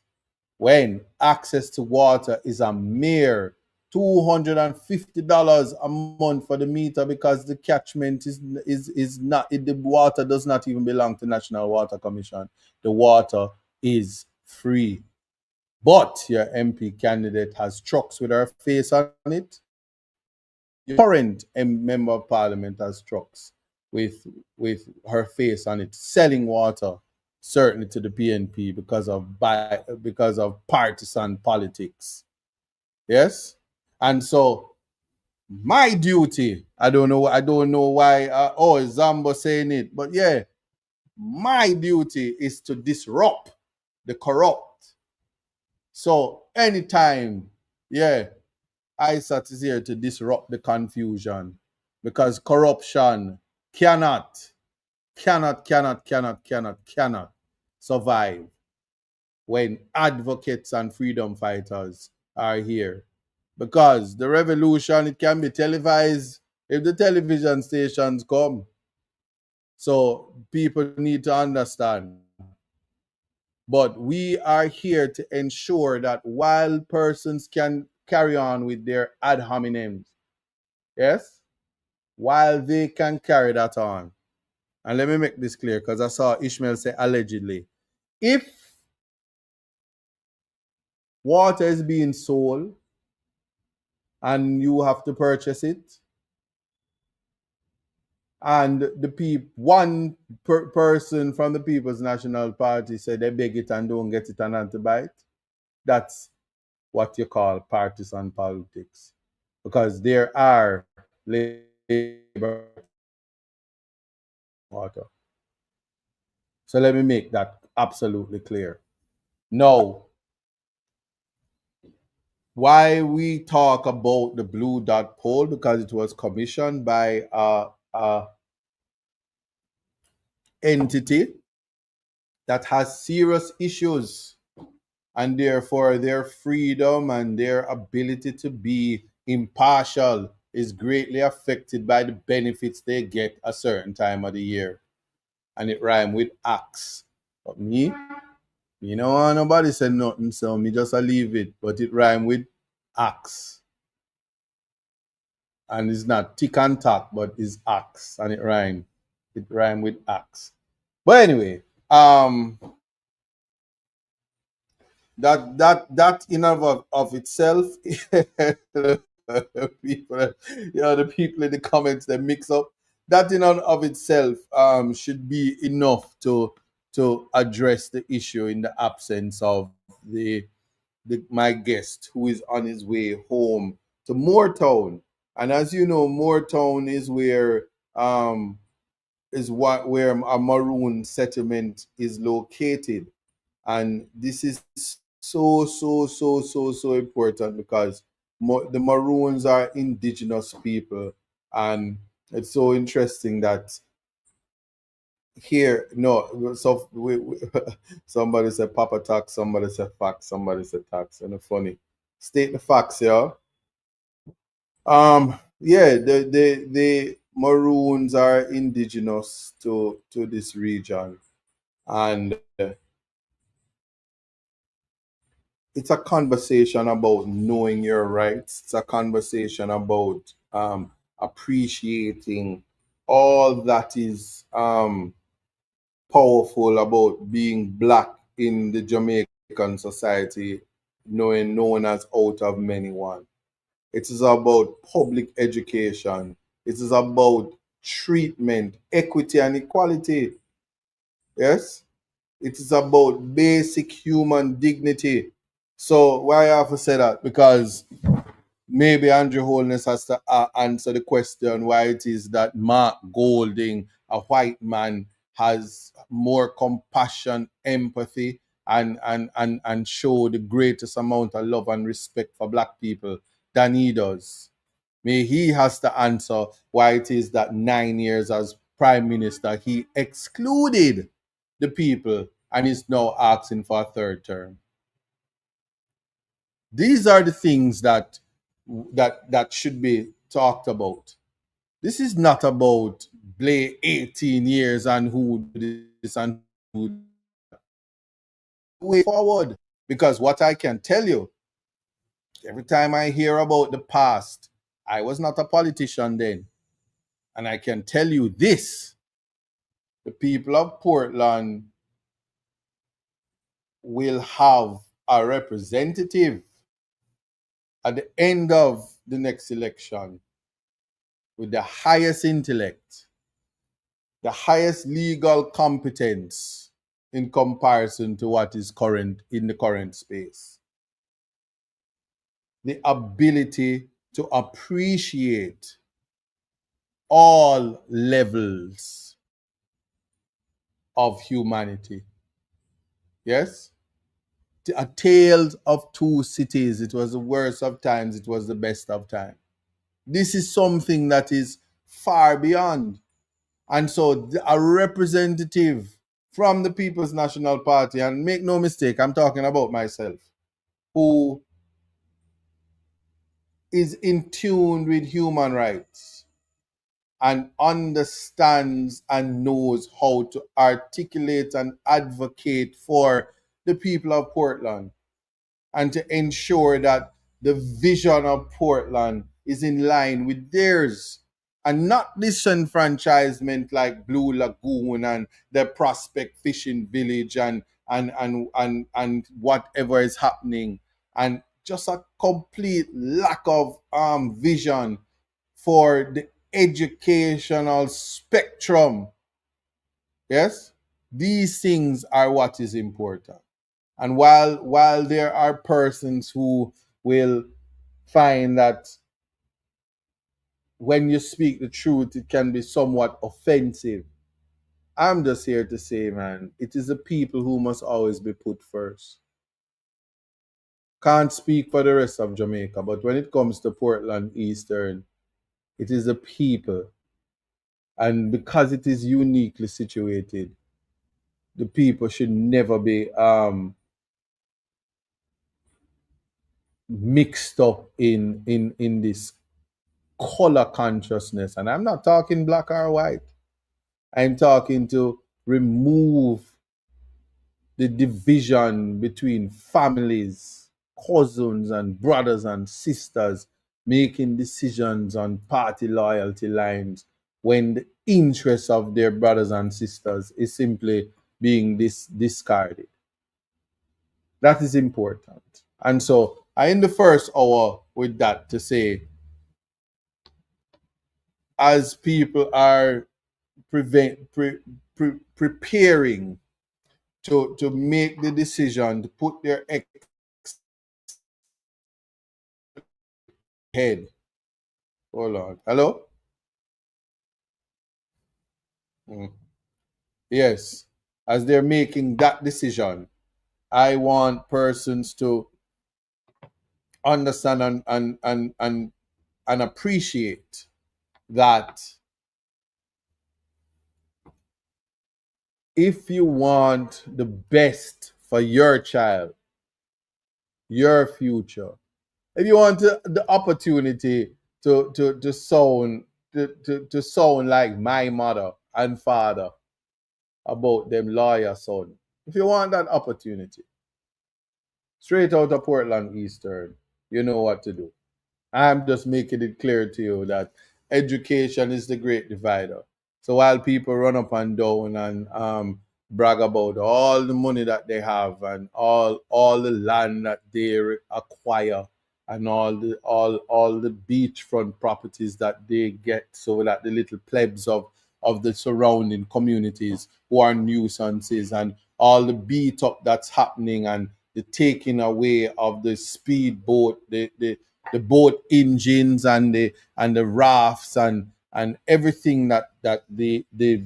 When access to water is a mere $250 a month for the meter, because the catchment is not, the water does not even belong to National Water Commission. The water is free. But your MP candidate has trucks with her face on it. Your current member of parliament has trucks with her face on it, selling water, certainly to the PNP because of partisan politics. Yes, and so my duty. I don't know why. Zambo saying it, but yeah, my duty is to disrupt the corrupt. So anytime, yeah, ISAT is here to disrupt the confusion, because corruption cannot survive when advocates and freedom fighters are here. Because the revolution, it can be televised if the television stations come. So people need to understand. But we are here to ensure that while persons can carry on with their ad hominems, yes, while they can carry that on. And let me make this clear, because I saw Ishmael say allegedly. If water is being sold and you have to purchase it, and one person from the People's National Party said they beg it and don't get it and have to buy it, that's what you call partisan politics. Because there are labor water. So let me make that absolutely clear. Now, why we talk about the Blue Dot poll, because it was commissioned by a entity that has serious issues, and therefore their freedom and their ability to be impartial is greatly affected by the benefits they get a certain time of the year. And it rhymes with axe. But me, you know, nobody said nothing, so me just leave it. But it rhymes with axe. And it's not tick and tack, but it's axe. And it rhymes. It rhymes with axe. But anyway, that in of itself, people, the people in the comments that mix up, that in and of itself should be enough to address the issue in the absence of my guest, who is on his way home to Moortown. And as you know, Moortown is where where a Maroon settlement is located. And this is so important, because the Maroons are indigenous people. And it's so interesting that here, no, so somebody said Papa tax, somebody said facts, somebody said tax, and it's funny. State the facts, yeah. Yeah, the Maroons are indigenous to this region, and it's a conversation about knowing your rights. It's a conversation about appreciating all that is powerful about being black in the Jamaican society, known as out of many one. It is about public education. It is about treatment, equity, and equality. Yes? It is about basic human dignity. So why I have to say that? Because maybe Andrew Holness has to answer the question why it is that Mark Golding, a white man, has more compassion, empathy, and show the greatest amount of love and respect for black people than he does. May he has to answer why it is that 9 years as prime minister he excluded the people and is now asking for a third term. These are the things that should be talked about. This is not about play 18 years and who did this and who did that. Way forward. Because what I can tell you, every time I hear about the past, I was not a politician then. And I can tell you this, the people of Portland will have a representative at the end of the next election with the highest intellect, the highest legal competence in comparison to what is current in the current space. The ability to appreciate all levels of humanity. Yes? A tale of two cities. It was the worst of times, it was the best of times. This is something that is far beyond. And so a representative from the People's National Party, and make no mistake, I'm talking about myself, who is in tune with human rights and understands and knows how to articulate and advocate for the people of Portland and to ensure that the vision of Portland is in line with theirs and not disenfranchisement like Blue Lagoon and the Prospect Fishing Village and whatever is happening, and just a complete lack of vision for the educational spectrum. Yes, these things are what is important. And while there are persons who will find that when you speak the truth, it can be somewhat offensive, I'm just here to say, man, it is the people who must always be put first. Can't speak for the rest of Jamaica, but when it comes to Portland Eastern, it is the people. And because it is uniquely situated, the people should never be mixed up in this color consciousness. And I'm not talking black or white. I'm talking to remove the division between families, cousins and brothers and sisters making decisions on party loyalty lines when the interests of their brothers and sisters is simply being discarded. That is important. And so I end the first hour with that to say, as people are preparing to make the decision to put their head. Hold on. Hello? Yes. As they're making that decision, I want persons to understand and appreciate that if you want the best for your child, your future, if you want the opportunity to sound like my mother and father about them lawyer son, if you want that opportunity, straight out of Portland Eastern, you know what to do. I'm just making it clear to you that education is the great divider. So while people run up and down and brag about all the money that they have and all the land that they acquire and all the beachfront properties that they get, so that the little plebs of the surrounding communities who are nuisances, and all the beat up that's happening, and the taking away of the speedboat, the the boat engines and the rafts and everything that the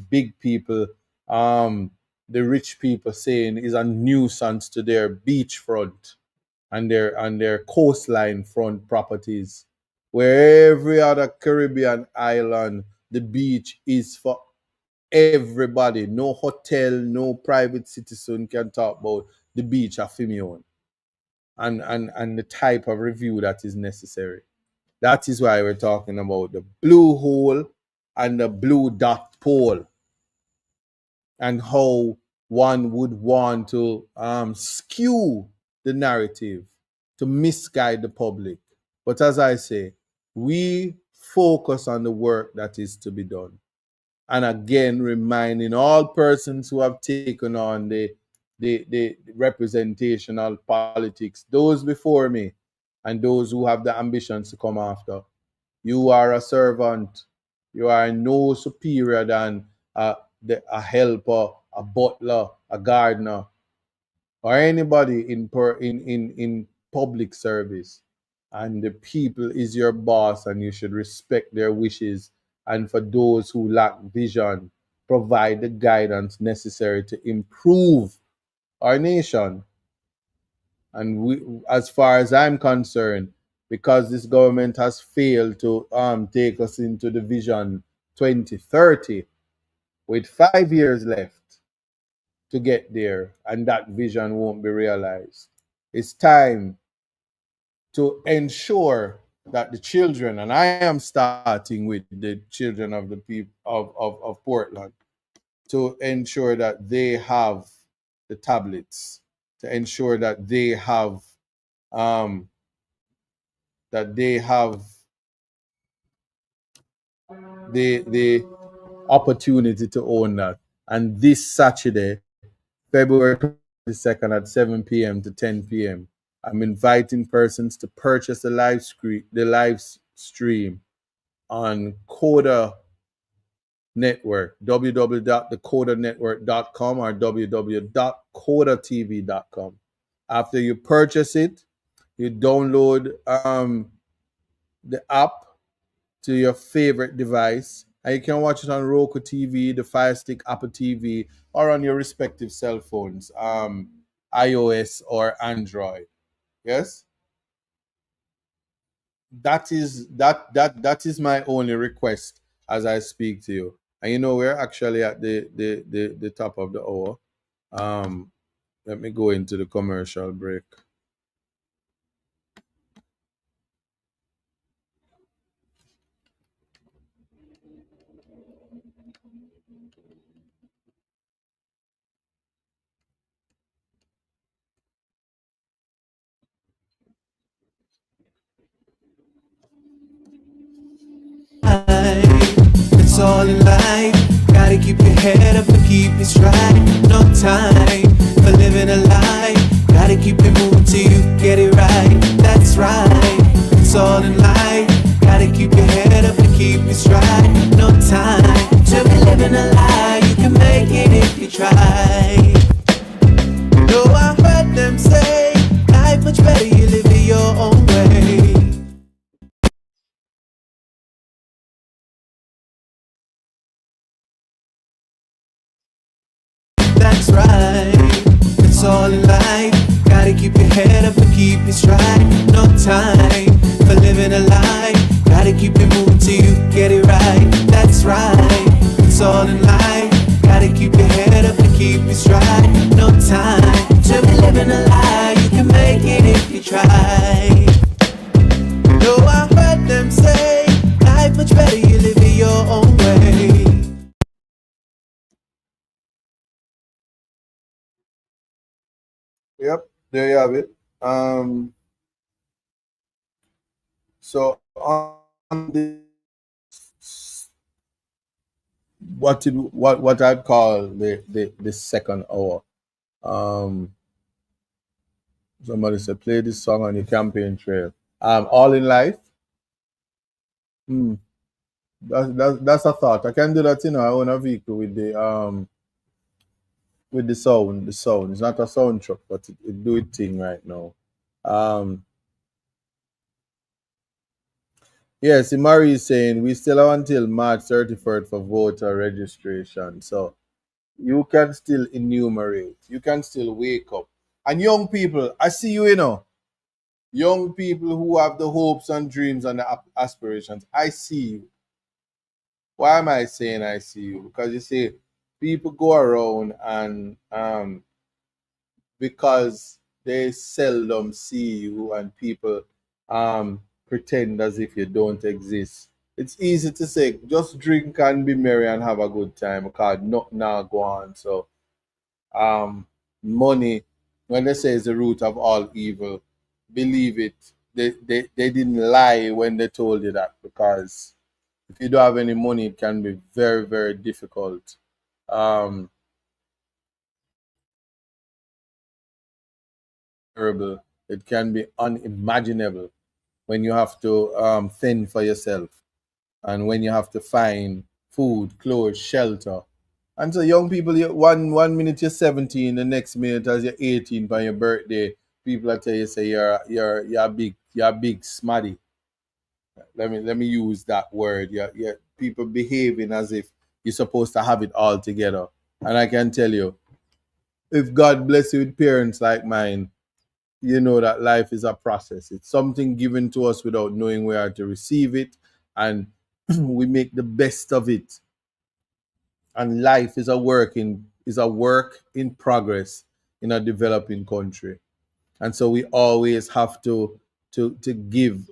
big people, the rich people saying is a nuisance to their beachfront and their coastline front properties, where every other Caribbean island, the beach is for everybody. No hotel, no private citizen can talk about the beach of me own and the type of review that is necessary. That is why we're talking about the blue hole and the blue dot pole and how one would want to skew the narrative to misguide the public. But as I say, we focus on the work that is to be done. And again, reminding all persons who have taken on the representational politics, those before me and those who have the ambitions to come after, you are a servant. You are no superior than a helper, a butler, a gardener, or anybody in public service. And the people is your boss, and you should respect their wishes. And for those who lack vision, provide the guidance necessary to improve our nation. And we, as far as I'm concerned, because this government has failed to take us into the vision 2030, with 5 years left to get there, and that vision won't be realized. It's time to ensure that the children, and I am starting with the children of the people of Portland, to ensure that they have the tablets, to ensure um, that they have the opportunity to own that. And this Saturday, February 22nd at 7 p.m. to 10 p.m., I'm inviting persons to purchase the live stream on Coda Network, www.thecodanetwork.com or www.codatv.com. After you purchase it, you download the app to your favorite device. And you can watch it on Roku TV, the Fire Stick, Apple TV, or on your respective cell phones, iOS or Android. Yes, that is my only request as I speak to you. And you know we're actually at the top of the hour. Um, Let me go into the commercial break. It's all in life. Gotta keep your head up and keep it straight. No time for living a lie. Gotta keep it moving till you get it right. That's right. It's all in life. Gotta keep your head up and keep it straight. No time to be living a lie. You can make it if you try. You know I heard them say life much better you live it your own way. That's right, it's all in life. Gotta keep your head up and keep it straight. No time for living a lie. Gotta keep it moving till you get it right. That's right, it's all in life. Gotta keep your head up and keep it straight. No time to be living a lie. You can make it if you try. You know I heard them say life much better you live it your own way. Yep, there you have it. So on this, what I'd call the second hour. Um, Somebody said play this song on your campaign trail. All in life. Hmm. That's a thought. I can do that, I own a vehicle with the sound. The sound. It's not a sound truck, but it do it thing right now. Um Yes, Imari is saying we still have until March 31st for voter registration. So you can still enumerate. You can still wake up. And young people, I see you, young people who have the hopes and dreams and the aspirations. I see you. Why am I saying I see you? Because you see, people go around and because they seldom see you and people pretend as if you don't exist. It's easy to say, just drink and be merry and have a good time because nothing now go on. So um, money, when they say is the root of all evil, believe it. They didn't lie when they told you that because if you don't have any money, it can be very, very difficult. Um, Terrible. It can be unimaginable when you have to fend for yourself and when you have to find food, clothes, shelter. And so young people, one minute you're 17, the next minute as you're 18 by your birthday, people are tell you say you're a big smarty. Let me use that word. You're people behaving as if you're supposed to have it all together. And I can tell you, if God bless you with parents like mine, you know that life is a process. It's something given to us without knowing where to receive it, and we make the best of it. And life is a work in progress in a developing country, and so we always have to give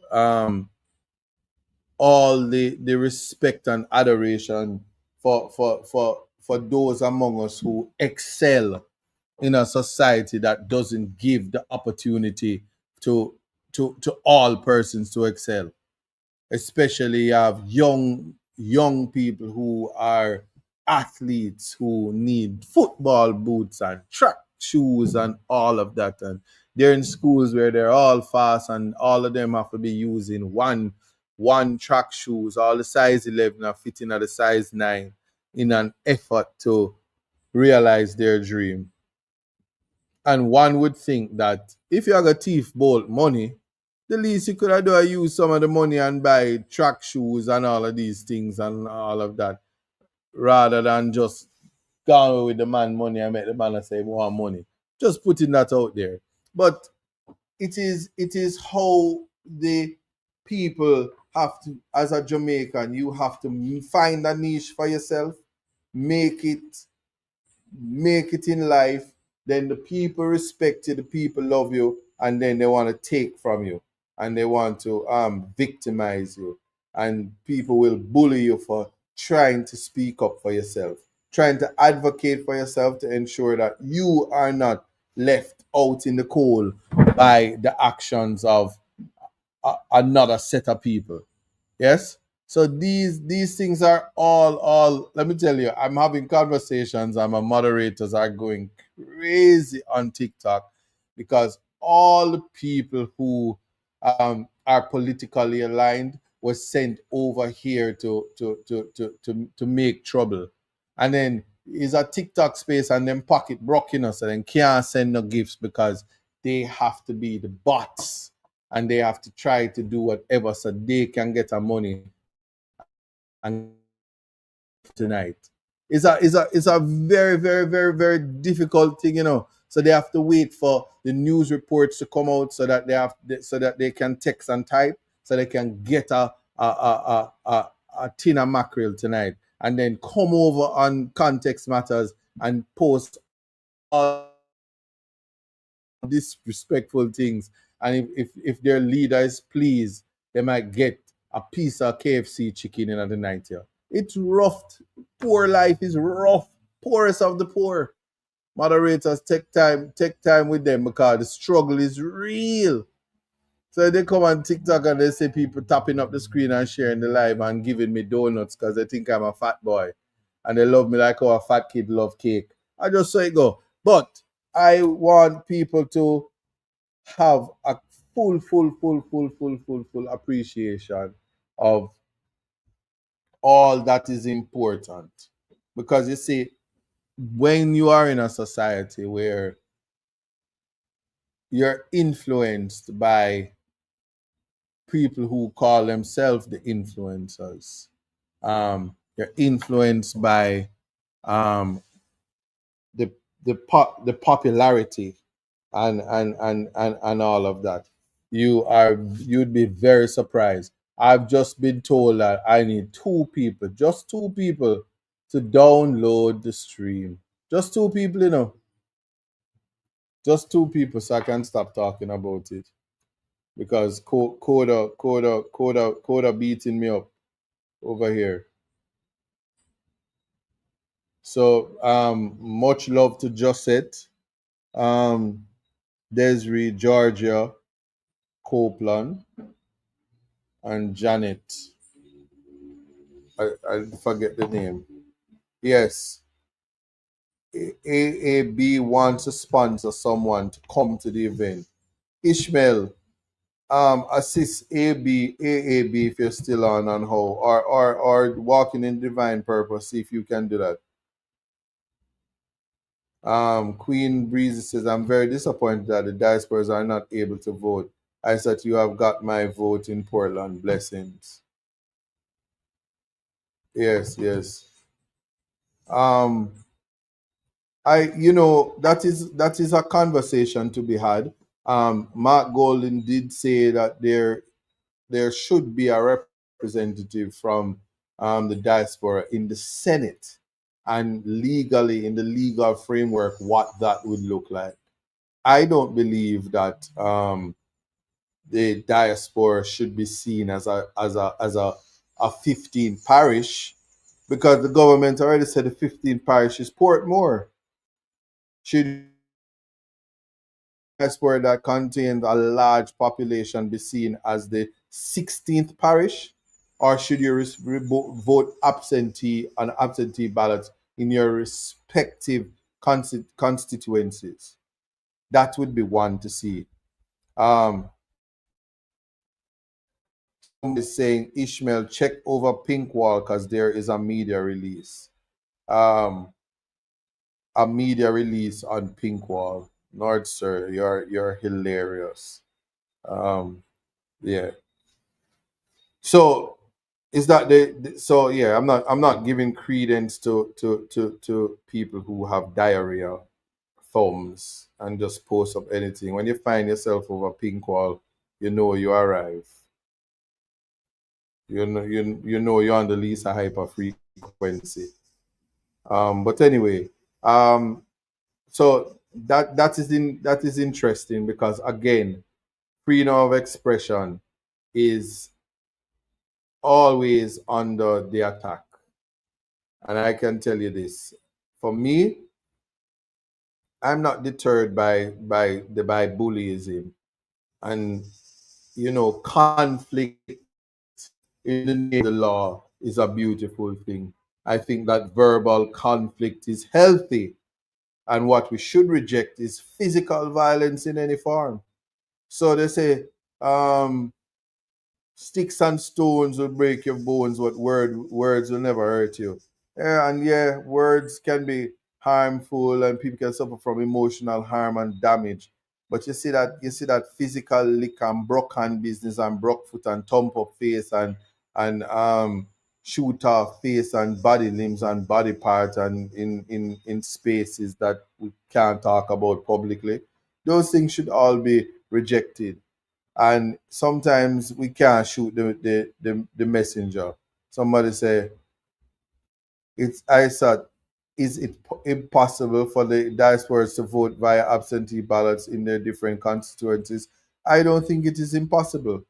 all the respect and adoration for those among us who excel in a society that doesn't give the opportunity to to all persons to excel. Especially you have young people who are athletes who need football boots and track shoes and all of that, and they're in schools where they're all fast and all of them have to be using one track shoes. All the size 11 are fitting at the size 9 in an effort to realize their dream. And one would think that if you have a thief bolt money, the least you could have done is use some of the money and buy track shoes and all of these things and all of that, rather than just go with the man money and make the man say more money. Just putting that out there. But it is how the people have to, as a Jamaican, you have to find a niche for yourself, make it make it in life, then the people respect you, the people love you, and then they want to take from you and they want to victimize you. And people will bully you for trying to speak up for yourself, trying to advocate for yourself to ensure that you are not left out in the cold by the actions of another set of people. Yes. So these things are all. Let me tell you, I'm having conversations and my moderators are going crazy on TikTok because all the people who are politically aligned were sent over here to make trouble, and then is a TikTok space and then pocket blocking us and then can't send no gifts because they have to be the bots and they have to try to do whatever so they can get our money and tonight. It's a very, very, very, very difficult thing. So they have to wait for the news reports to come out so that they can text and type so they can get a tin of mackerel tonight and then come over on context matters and post all disrespectful things. And if their leader is pleased, they might get a piece of KFC chicken in the night here. It's rough. Poor life is rough. Poorest of the poor. Moderators, take time with them because the struggle is real. So they come on TikTok and they say people tapping up the screen and sharing the live and giving me donuts because they think I'm a fat boy. And they love me like how a fat kid love cake. I just saw it go. But I want people to have a full appreciation of all that is important. Because you see, when you are in a society where you're influenced by people who call themselves the influencers. They're influenced by um, the the popularity and all of that. You'd be very surprised. I've just been told that I need two people, just two people, to download the stream. Just two people, just two people, so I can stop talking about it because Coda beating me up over here. So much love to Josette, Desiree, Georgia, Copeland, and Janet. I forget the name. Yes, AAB wants to sponsor someone to come to the event. Ishmael, assist AAB if you're still on how, or walking in divine purpose. See if you can do that. Queen Breezy says, I'm very disappointed that the diasporas are not able to vote. I said you have got my vote in Portland. Blessings. Yes, yes. Um, that is a conversation to be had. Mark Golden did say that there should be a representative from the diaspora in the Senate, and legally in the legal framework what that would look like. I don't believe that the diaspora should be seen as a 15 parish, because the government already said the 15 parish is Portmore. Should diaspora that contains a large population be seen as the 16th parish, or should you vote absentee on absentee ballots in your respective constituencies? That would be one to see. Someone is saying, Ishmael, check over Pinkwall because there is a media release. A media release on Pinkwall. Lord, sir, you're hilarious. Yeah. So is that so yeah, I'm not giving credence to people who have diarrhea thumbs and just post up anything. When you find yourself over Pinkwall, you know you arrive. You know you're on the least hyper frequency. But anyway, so that is interesting because again, freedom of expression is always under the attack. And I can tell you this. For me, I'm not deterred by bullyism. And conflict in the name of the law is a beautiful thing. I think that verbal conflict is healthy. And what we should reject is physical violence in any form. So they say, sticks and stones will break your bones, but words will never hurt you. Yeah, and yeah, words can be harmful, and people can suffer from emotional harm and damage. But you see that physical lick and broken business and broke foot and thump up face and shoot off face and body limbs and body parts and in spaces that we can't talk about publicly. Those things should all be rejected, and sometimes we can't shoot the messenger. Somebody say, it's I said, is it impossible for the diasporas to vote via absentee ballots in their different constituencies? I don't think it is impossible.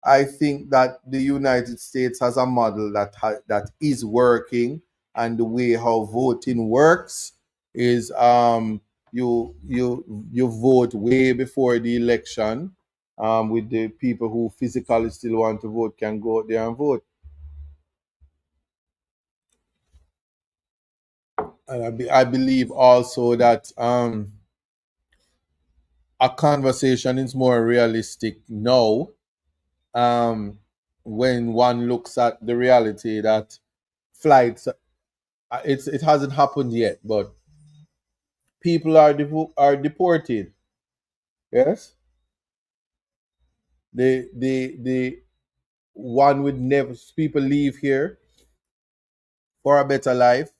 I think that the United States has a model that is working, and the way how voting works is you vote way before the election. With the people who physically still want to vote can go out there and vote. And I believe also that a conversation is more realistic now, um, when one looks at the reality that flights, it hasn't happened yet, but people are deported. Yes, one would never, people leave here for a better life.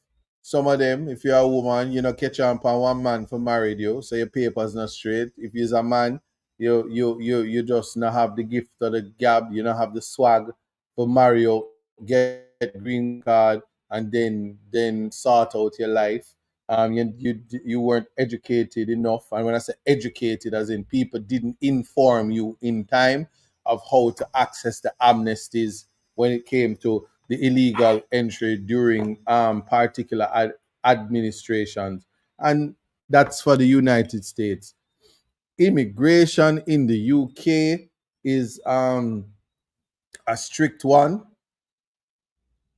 Some of them, if you're a woman, you know, catch on upon one man for married you, so your papers not straight. If you're a man, you just not have the gift or the gab, you don't have the swag for marry you, get green card, and then sort out your life. You weren't educated enough, and when I say educated, as in people didn't inform you in time of how to access the amnesties when it came to the illegal entry during particular administrations. And that's for the United States. Immigration in the UK is a strict one.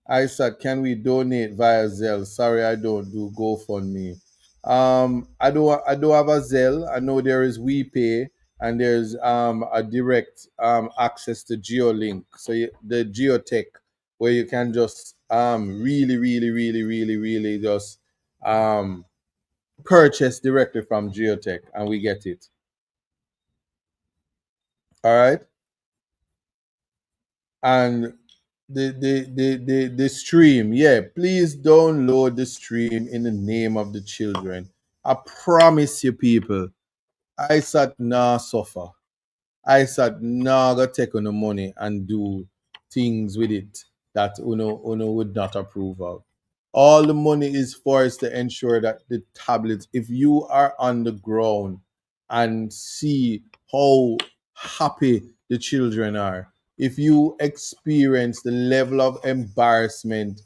I said, can we donate via Zelle? Sorry, I don't do GoFundMe. I do have a Zelle. I know there is WePay and there's a direct access to GeoLink. So the Geotech, where you can just really just um purchase directly from Geotech and we get it. All right. And the stream, yeah, please download the stream in the name of the children. I promise you, people, I said nah suffer. I said nah go take on the money and do things with it that uno would not approve of. All the money is for is to ensure that the tablets, if you are on the ground and see how happy the children are, if you experience the level of embarrassment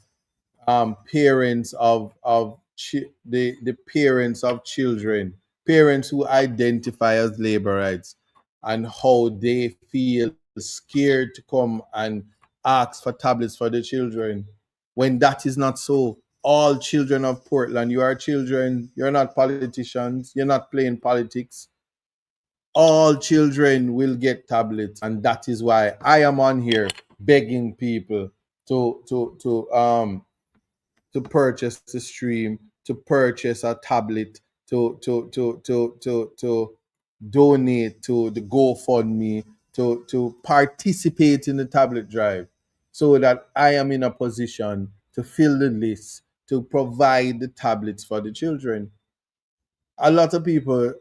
parents the parents of children, parents who identify as labor rights, and how they feel scared to come and ask for tablets for the children, when that is not so. All children of Portland, you are children, you're not politicians, you're not playing politics. All children will get tablets, and that is why I am on here begging people to purchase the stream, to purchase a tablet, to donate to the GoFundMe, to participate in the tablet drive, so that I am in a position to fill the list to provide the tablets for the children. A lot of people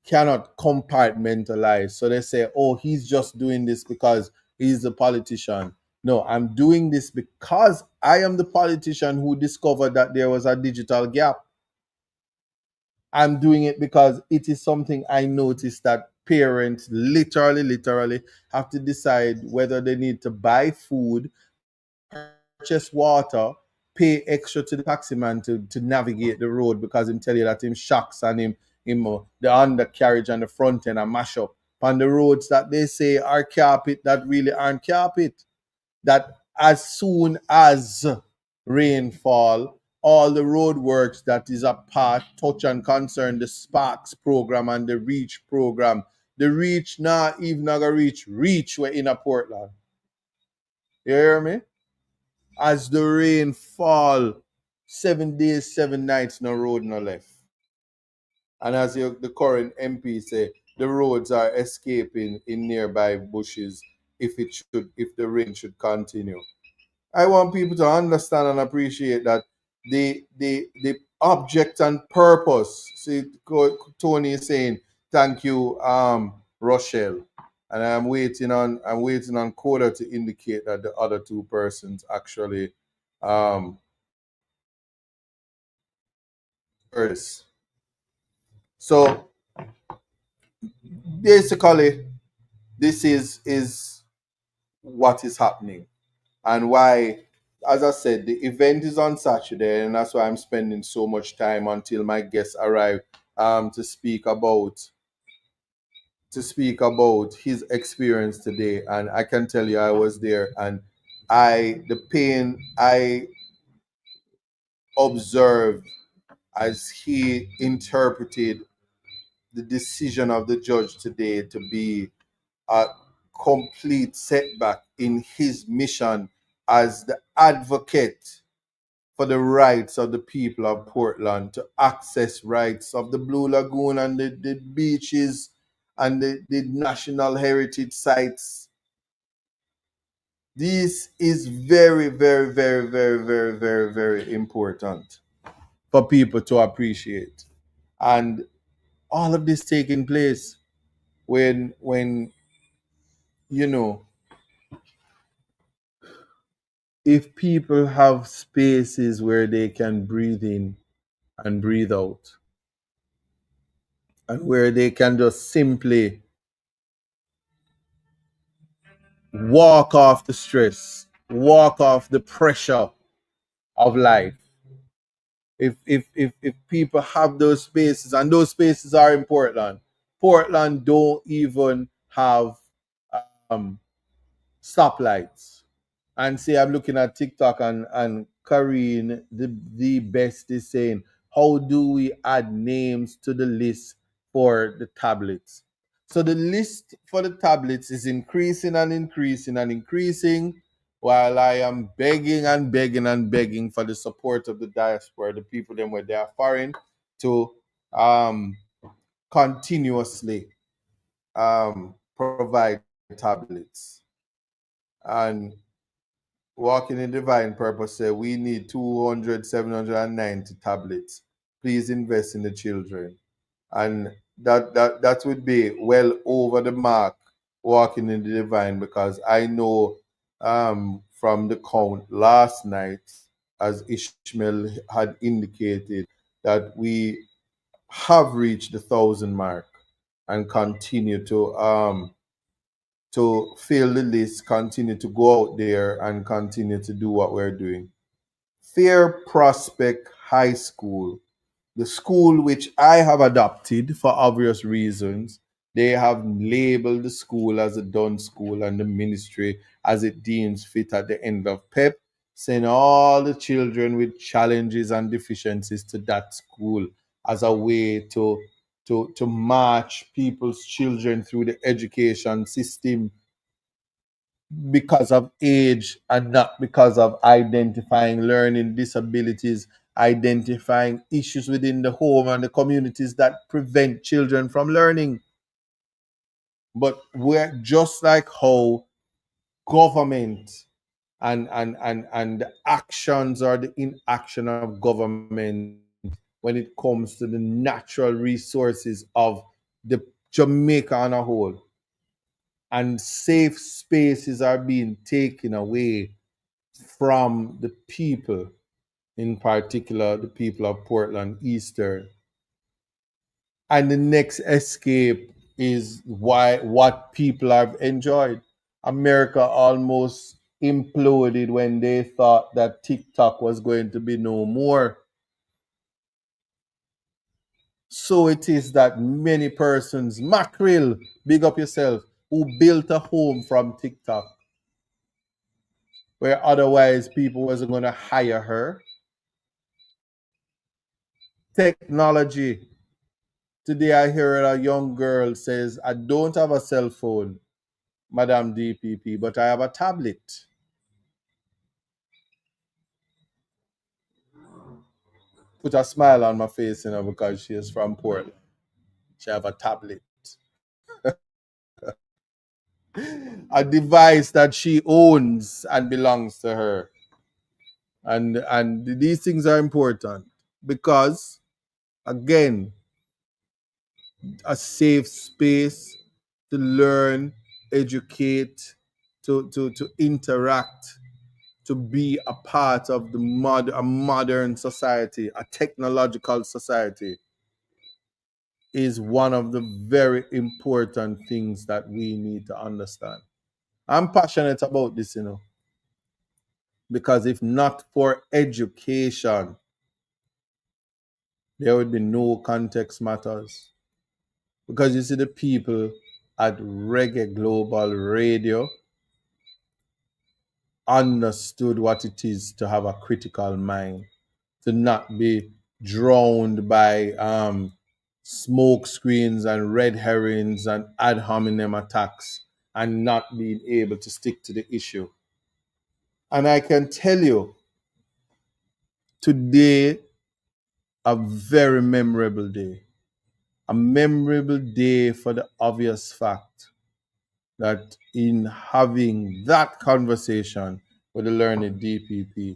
cannot compartmentalize. So they say, oh, he's just doing this because he's a politician. No, I'm doing this because I am the politician who discovered that there was a digital gap. I'm doing it because it is something I noticed that parents literally have to decide whether they need to buy food, purchase water, pay extra to the taxi man to navigate the road because him tell you that him shocks and him the undercarriage and the front end are mash up on the roads that they say are carpet that really aren't carpet. That as soon as rainfall, all the road works that is a part, touch and concern the Sparks program and the Reach program. The Reach not even gonna reach we're in a Portland. You hear me? As the rain fall, 7 days, 7 nights, no road no left. And as the current MP say, the roads are escaping in nearby bushes if the rain should continue. I want people to understand and appreciate that the object and purpose. See, Tony is saying thank you, Rochelle, and I'm waiting on Coda to indicate that the other two persons actually um first. So basically, this is what is happening and why. As I said, the event is on Saturday, and that's why I'm spending so much time until my guests arrive to speak about his experience today. And I can tell you, I was there, and the pain I observed as he interpreted the decision of the judge today to be a complete setback in his mission as the advocate for the rights of the people of Portland to access rights of the Blue Lagoon and the beaches and the national heritage sites. This is very, very, very, very, very, very, very important for people to appreciate. And all of this taking place when you know, if people have spaces where they can breathe in and breathe out, and where they can just simply walk off the stress, walk off the pressure of life. If people have those spaces, and those spaces are in Portland. Portland don't even have um, stoplights. And see, I'm looking at TikTok, and Karine, the best, is saying, how do we add names to the list for the tablets? So the list for the tablets is increasing and increasing and increasing, while I am begging and begging and begging for the support of the diaspora, the people them where they are foreign, to um, continuously provide tablets. And Walking in Divine Purpose say we need 200, 790 tablets. Please invest in the children. And that would be well over the mark, Walking in the Divine, because I know from the count last night, as Ishmael had indicated, that we have reached the 1,000 mark and continue to fill the list, continue to go out there and continue to do what we're doing. Fair Prospect High School, the school which I have adopted for obvious reasons. They have labeled the school as a done school, and the ministry as it deems fit at the end of PEP, send all the children with challenges and deficiencies to that school as a way to march people's children through the education system because of age and not because of identifying learning disabilities, identifying issues within the home and the communities that prevent children from learning. But we're just like how government and the actions or the inaction of government when it comes to the natural resources of the Jamaica on a whole, and safe spaces are being taken away from the people, in particular the people of Portland Eastern. And the next escape is what people have enjoyed. America almost imploded when they thought that TikTok was going to be no more. So it is that many persons, Mackerel, big up yourself, who built a home from TikTok, where otherwise people wasn't going to hire her. Technology. Today I heard a young girl says, I don't have a cell phone, Madam DPP, but I have a tablet. Put a smile on my face, because she is from Portland. She have a tablet. A device that she owns and belongs to her. And these things are important because, again, a safe space to learn, educate, to interact, to be a part of a modern society, a technological society, is one of the very important things that we need to understand. I'm passionate about this, because if not for education, there would be no context matters. Because you see, the people at Reggae Global Radio understood what it is to have a critical mind, to not be drowned by smoke screens and red herrings and ad hominem attacks, and not being able to stick to the issue. And I can tell you, today, a very memorable day. A memorable day for the obvious fact that in having that conversation with the learned DPP,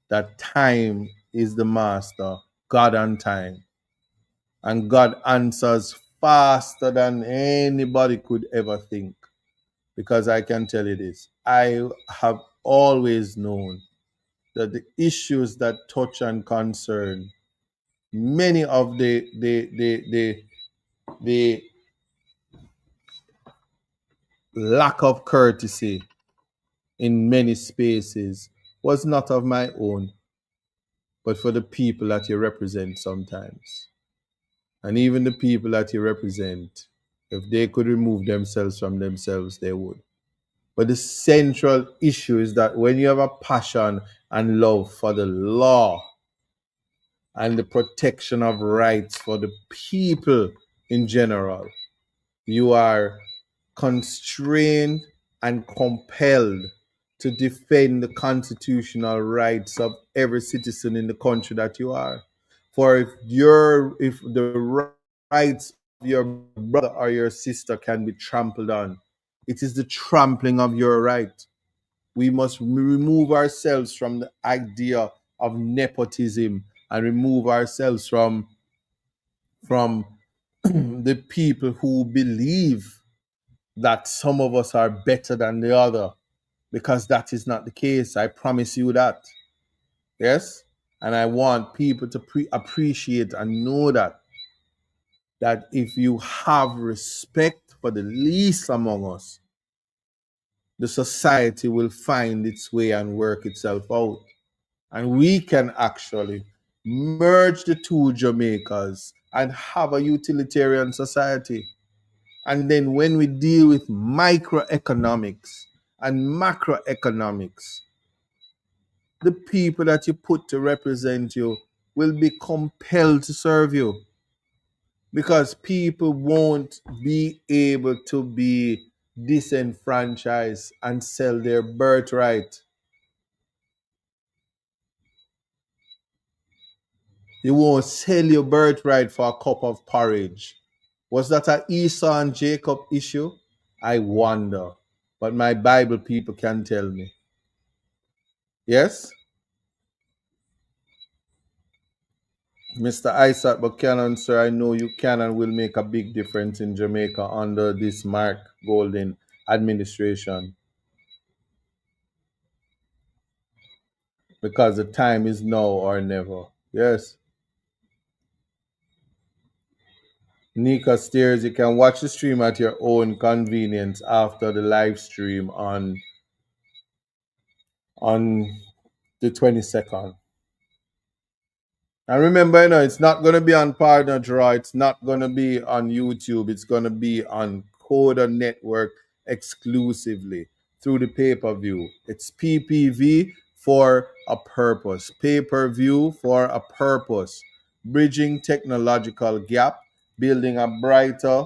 that time is the master, God and time. And God answers faster than anybody could ever think. Because I can tell you this, I have always known that the issues that touch and concern many of the lack of courtesy in many spaces was not of my own, but for the people that you represent sometimes. And even the people that you represent, if they could remove themselves from themselves, they would. But the central issue is that when you have a passion and love for the law and the protection of rights for the people in general, you are constrained and compelled to defend the constitutional rights of every citizen in the country that you are. For if the rights of your brother or your sister can be trampled on, it is the trampling of your right. We must remove ourselves from the idea of nepotism and remove ourselves from the people who believe that some of us are better than the other, because that is not the case. I promise you that. Yes? And I want people to appreciate and know that if you have respect for the least among us, the society will find its way and work itself out. And we can actually merge the two Jamaicas and have a utilitarian society. And then when we deal with microeconomics and macroeconomics, the people that you put to represent you will be compelled to serve you, because people won't be able to be disenfranchised and sell their birthright. You won't sell your birthright for a cup of porridge. Was that an Esau and Jacob issue? I wonder. But my Bible people can tell me. Yes? Mr. Isaac Buchanan, sir, I know you can and will make a big difference in Jamaica under this Mark Golden administration, because the time is now or never. Yes. Nika Stairs, you can watch the stream at your own convenience after the live stream on the 22nd. And remember, it's not going to be on Partner Draw. It's not going to be on YouTube. It's going to be on Coda Network exclusively through the pay-per-view. It's PPV for a purpose. Pay-per-view for a purpose. Bridging technological gap, building a brighter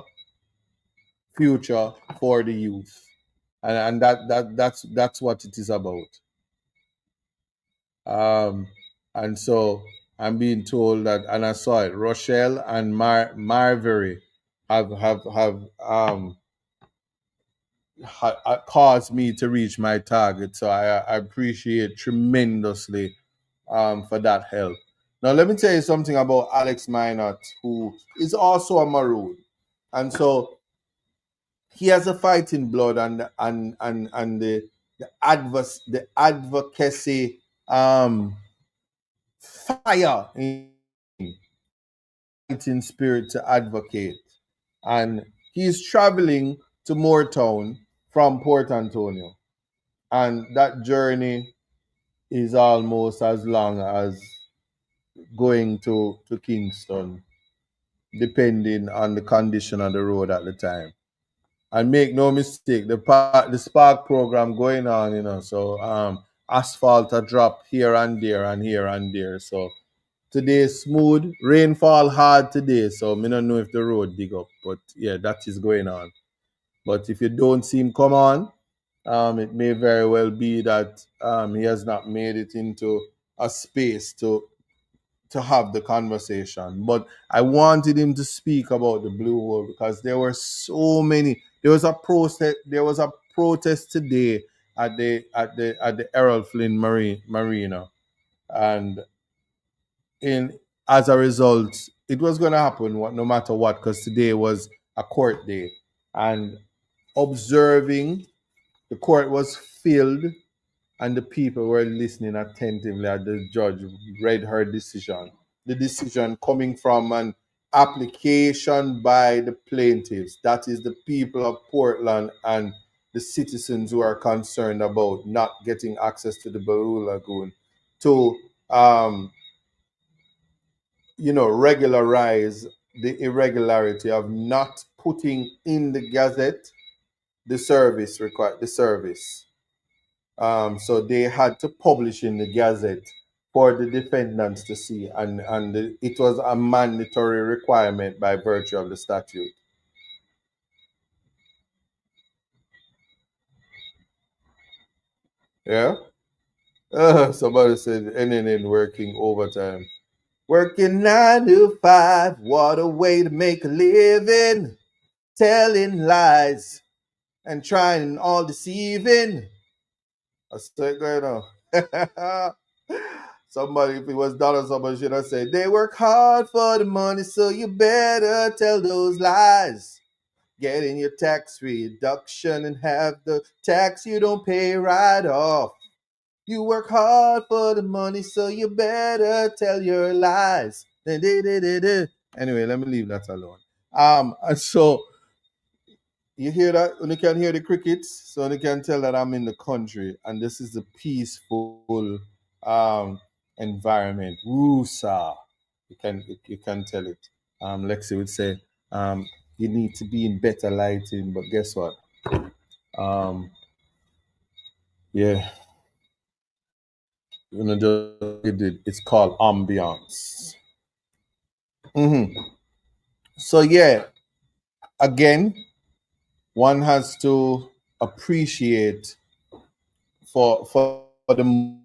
future for the youth. And that's what it is about. And so I'm being told that, and I saw it, Rochelle and Marvery have caused me to reach my target. So I appreciate tremendously for that help. Now let me tell you something about Alex Minott, who is also a Maroon. And so he has a fighting blood and the advocacy fire in spirit to advocate. And he's traveling to Moortown from Port Antonio. And that journey is almost as long as going to Kingston, depending on the condition of the road at the time. And make no mistake, the Spark program going on, so asphalt a drop here and there and here and there. So today is smooth. Rainfall hard today, so I don't know if the road dig up. But yeah, that is going on. But if you don't see him come on, it may very well be that he has not made it into a space to have the conversation. But I wanted him to speak about the blue hole, because there were so many There was a protest. There was a protest today at the Errol Flynn Marina, and in as a result, it was going to happen no matter what, because today was a court day, and observing the court was filled, and the people were listening attentively as the judge read her decision. The decision coming from an application by the plaintiffs, that is the people of Portland and the citizens who are concerned about not getting access to the Blue Lagoon, to regularize the irregularity of not putting in the Gazette the service. So they had to publish in the Gazette for the defendants to see, and it was a mandatory requirement by virtue of the statute. Yeah. Somebody said NNN working overtime. Working 9 to 5, what a way to make a living. Telling lies and trying all deceiving. I said, going on. Somebody, if it was dollars, somebody should have said, they work hard for the money, so you better tell those lies. Getting your tax reduction and have the tax you don't pay right off. You work hard for the money, so you better tell your lies. Anyway, let me leave that alone. And so you hear that? When you can hear the crickets, so you can tell that I'm in the country, and this is a peaceful environment. Woosa. You can tell it. Lexi would say, you need to be in better lighting, but guess what? Yeah. It's called ambiance. So yeah, again, one has to appreciate for the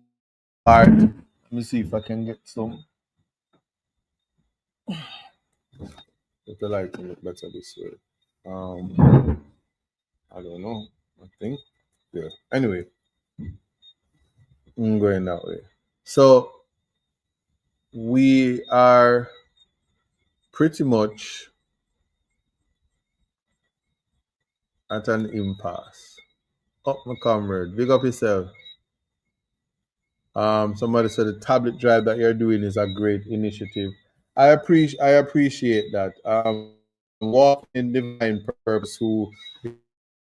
part. Let me see if I can get some. Let the lighting look better this way. I don't know. I think. Yeah. Anyway, I'm going that way. So we are pretty much at an impasse. Oh, my comrade, big up yourself. Somebody said the tablet drive that you're doing is a great initiative. I appreciate that. Walking in Divine Purpose, who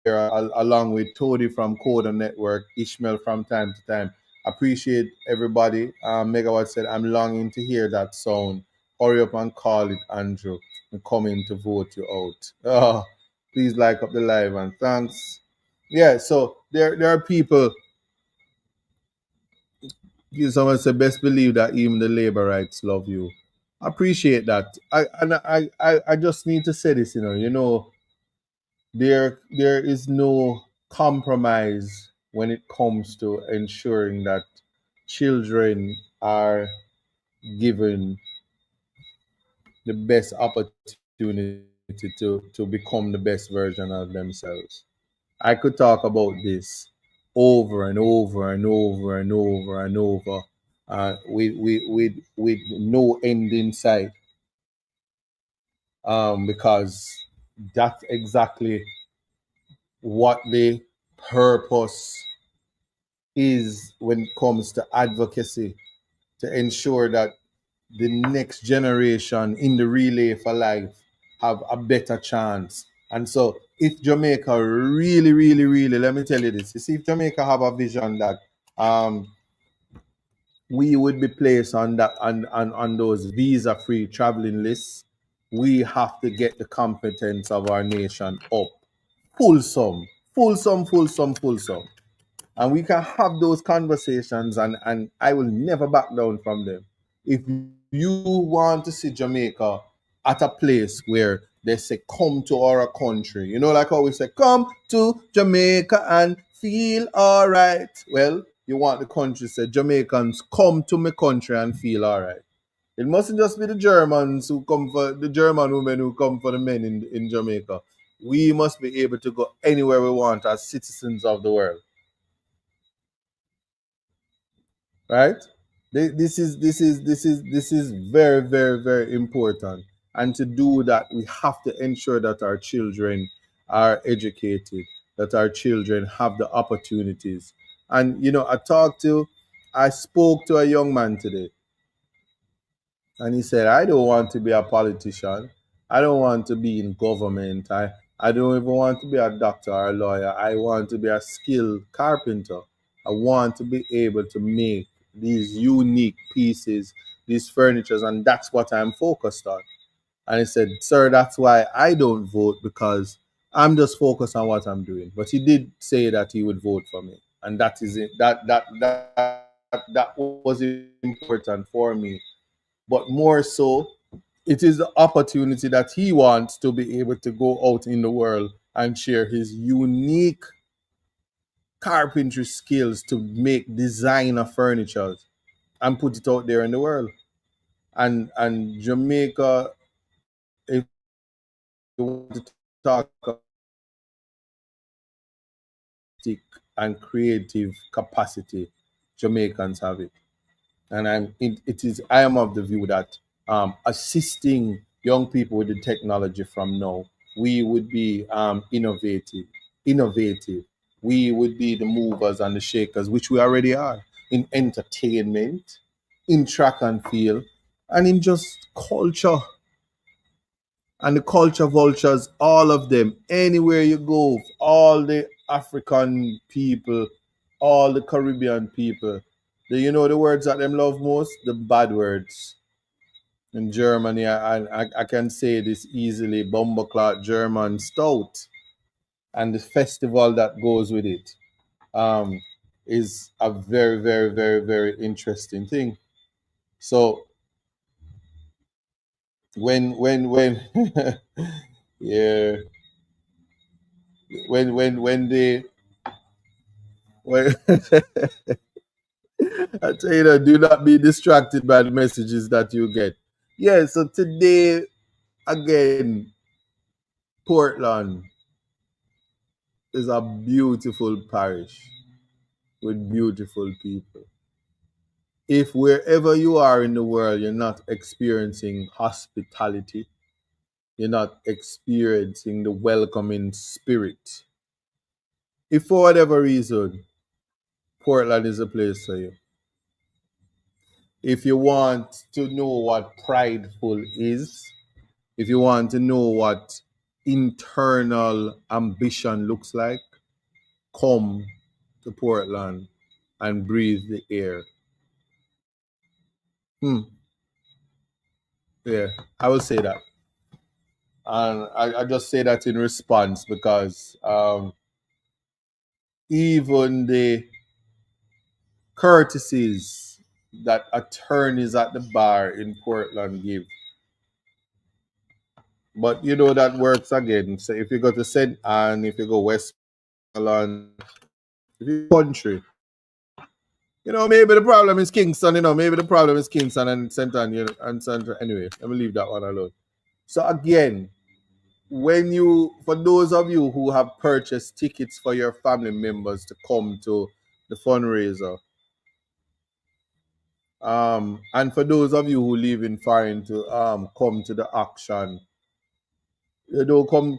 along with Tody from Coda Network, Ishmael from time to time. Appreciate everybody. Megawatt said, I'm longing to hear that sound. Hurry up and call it, Andrew. I'm coming to vote you out. Oh, please like up the live and thanks. Yeah, so there are people. Someone said, best believe that even the labor rights love you. I appreciate that. I just need to say this, there is no compromise when it comes to ensuring that children are given the best opportunity to become the best version of themselves. I could talk about this over and over and over and over and over, with no end in sight, because that's exactly what the purpose is when it comes to advocacy, to ensure that the next generation in the relay for life have a better chance. And so if Jamaica really, really, really, let me tell you this, you see, if Jamaica have a vision that we would be placed on that on those visa-free traveling lists, we have to get the competence of our nation up. Full sum. And we can have those conversations, and I will never back down from them. If you want to see Jamaica at a place where they say, come to our country, like how we say, come to Jamaica and feel all right. Well, you want the country to say, Jamaicans, come to my country and feel all right. It mustn't just be the German women who come for the men in Jamaica. We must be able to go anywhere we want as citizens of the world, right? This is very, very, very important. And to do that, we have to ensure that our children are educated, that our children have the opportunities. And I spoke to a young man today, and he said, I don't want to be a politician. I don't want to be in government. I don't even want to be a doctor or a lawyer. I want to be a skilled carpenter. I want to be able to make these unique pieces, these furnitures, and that's what I'm focused on. And he said, Sir, that's why I don't vote, because I'm just focused on what I'm doing. But he did say that he would vote for me. And that is it. That was important for me. But more so, it is the opportunity that he wants to be able to go out in the world and share his unique carpentry skills to make designer furniture and put it out there in the world. And Jamaica, if you want to talk and creative capacity, Jamaicans have it. And I am of the view that assisting young people with the technology from now, we would be innovative. We would be the movers and the shakers, which we already are in entertainment, in track and field, and in just culture. And the culture vultures, all of them, anywhere you go, all the African people, all the Caribbean people. Do you know the words that them love most? The bad words. In Germany, I can say this easily: Bumbleclot German Stout, and the festival that goes with it um, is a very, very, very, very interesting thing. So when yeah, when they when I tell you that, do not be distracted by the messages that you get. Yeah, so today again, Portland is a beautiful parish with beautiful people. If wherever you are in the world you're not experiencing hospitality, you're not experiencing the welcoming spirit, if for whatever reason, Portland is a place for you. If you want to know what prideful is, if you want to know what internal ambition looks like, come to Portland and breathe the air. Yeah, I will say that. And I just say that in response because even the courtesies that attorneys at the bar in Portland give, but you know that works again. So if you go to St. Anne, if you go Westmoreland, if you country, maybe the problem is Kingston. Maybe the problem is Kingston and St. Anne, and Central. Anyway, let me leave that one alone. So again, for those of you who have purchased tickets for your family members to come to the fundraiser, and for those of you who live in foreign to come to the action, you don't come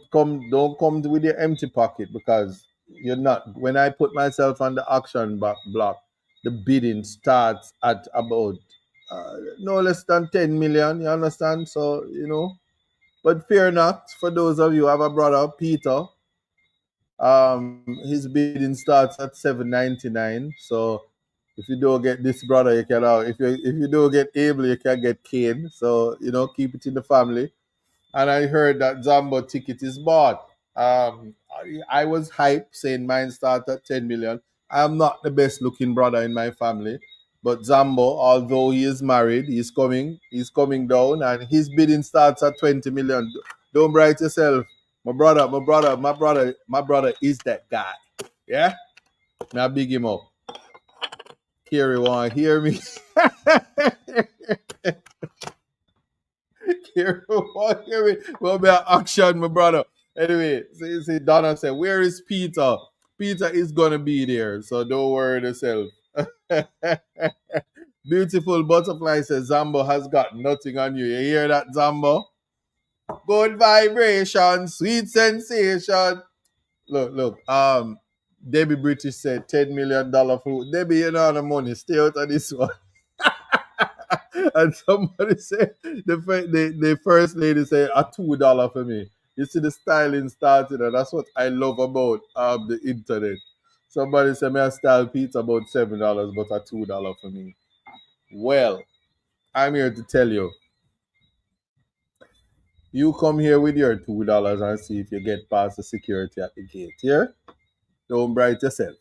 with your empty pocket, because you're not. When I put myself on the action block, the bidding starts at about no less than 10 million. You understand? So but fear not. For those of you who have a brother, Peter, his bidding starts at 7.99. So if you don't get this brother, you can if you don't get Abel, you can get Kane. So keep it in the family. And I heard that Zambo ticket is bought. I was hyped saying mine starts at 10 million. I'm not the best looking brother in my family, but Zambo, although he is married, he's coming down, and his bidding starts at 20 million. Don't bright yourself. My brother is that guy. Yeah? Now big him up. Kerry want hear me. Kerry want hear me. Well, be an action, my brother. Anyway, so you see, Donna said, "Where is Peter? Peter is gonna be there, so don't worry yourself." Beautiful butterfly says, "Zambo has got nothing on you. You hear that, Zambo? Good vibration, sweet sensation." Look. Debbie British said $10 million food. Debbie, you know the money. Stay out of this one. And somebody said the first lady said $2 for me. You see the styling started, and that's what I love about the internet. Somebody said me I style pizza about $7, but $2 for me. Well, I'm here to tell you. You come here with your $2 and see if you get past the security at the gate. Here, don't bright yourself.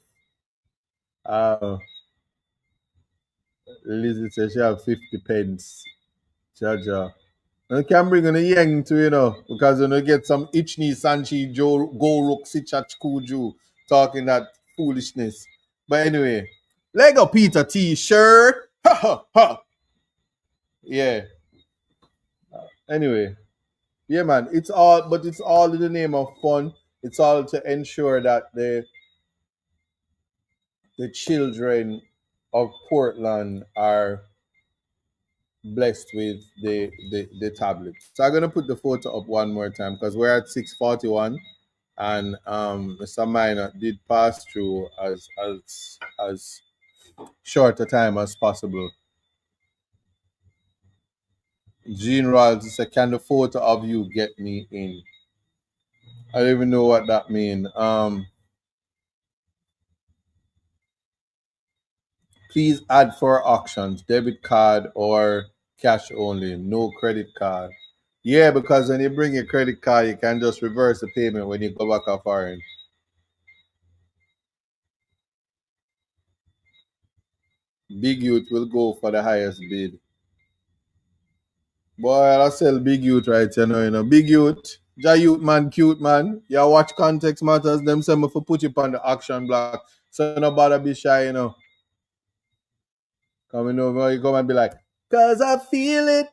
Lizzie says she have 50 pence. Jaja. You can bring on a yang to, because get some Ichni Sanchi Joe Go Rook Sichach Kuju talking that foolishness. But anyway, Lego Peter t-shirt. Ha ha ha. Yeah. Anyway. Yeah, man. It's all in the name of fun. It's all to ensure that the children of Portland are blessed with the tablet. So I'm gonna put the photo up one more time because we're at 6:41, and Mr. Minott did pass through as short a time as possible. Gene Royalty said, "Can the photo of you get me in?" I don't even know what that means. Please add for auctions, debit card or cash only, no credit card. Yeah, because when you bring your credit card, you can just reverse the payment when you go back off foreign. Big youth will go for the highest bid. Boy, I sell big youth right here, Big youth, ja youth man, cute man. You watch context matters, them say me for put you on the auction block. So no bother be shy. Coming over, you come and be like, "Cause I feel it,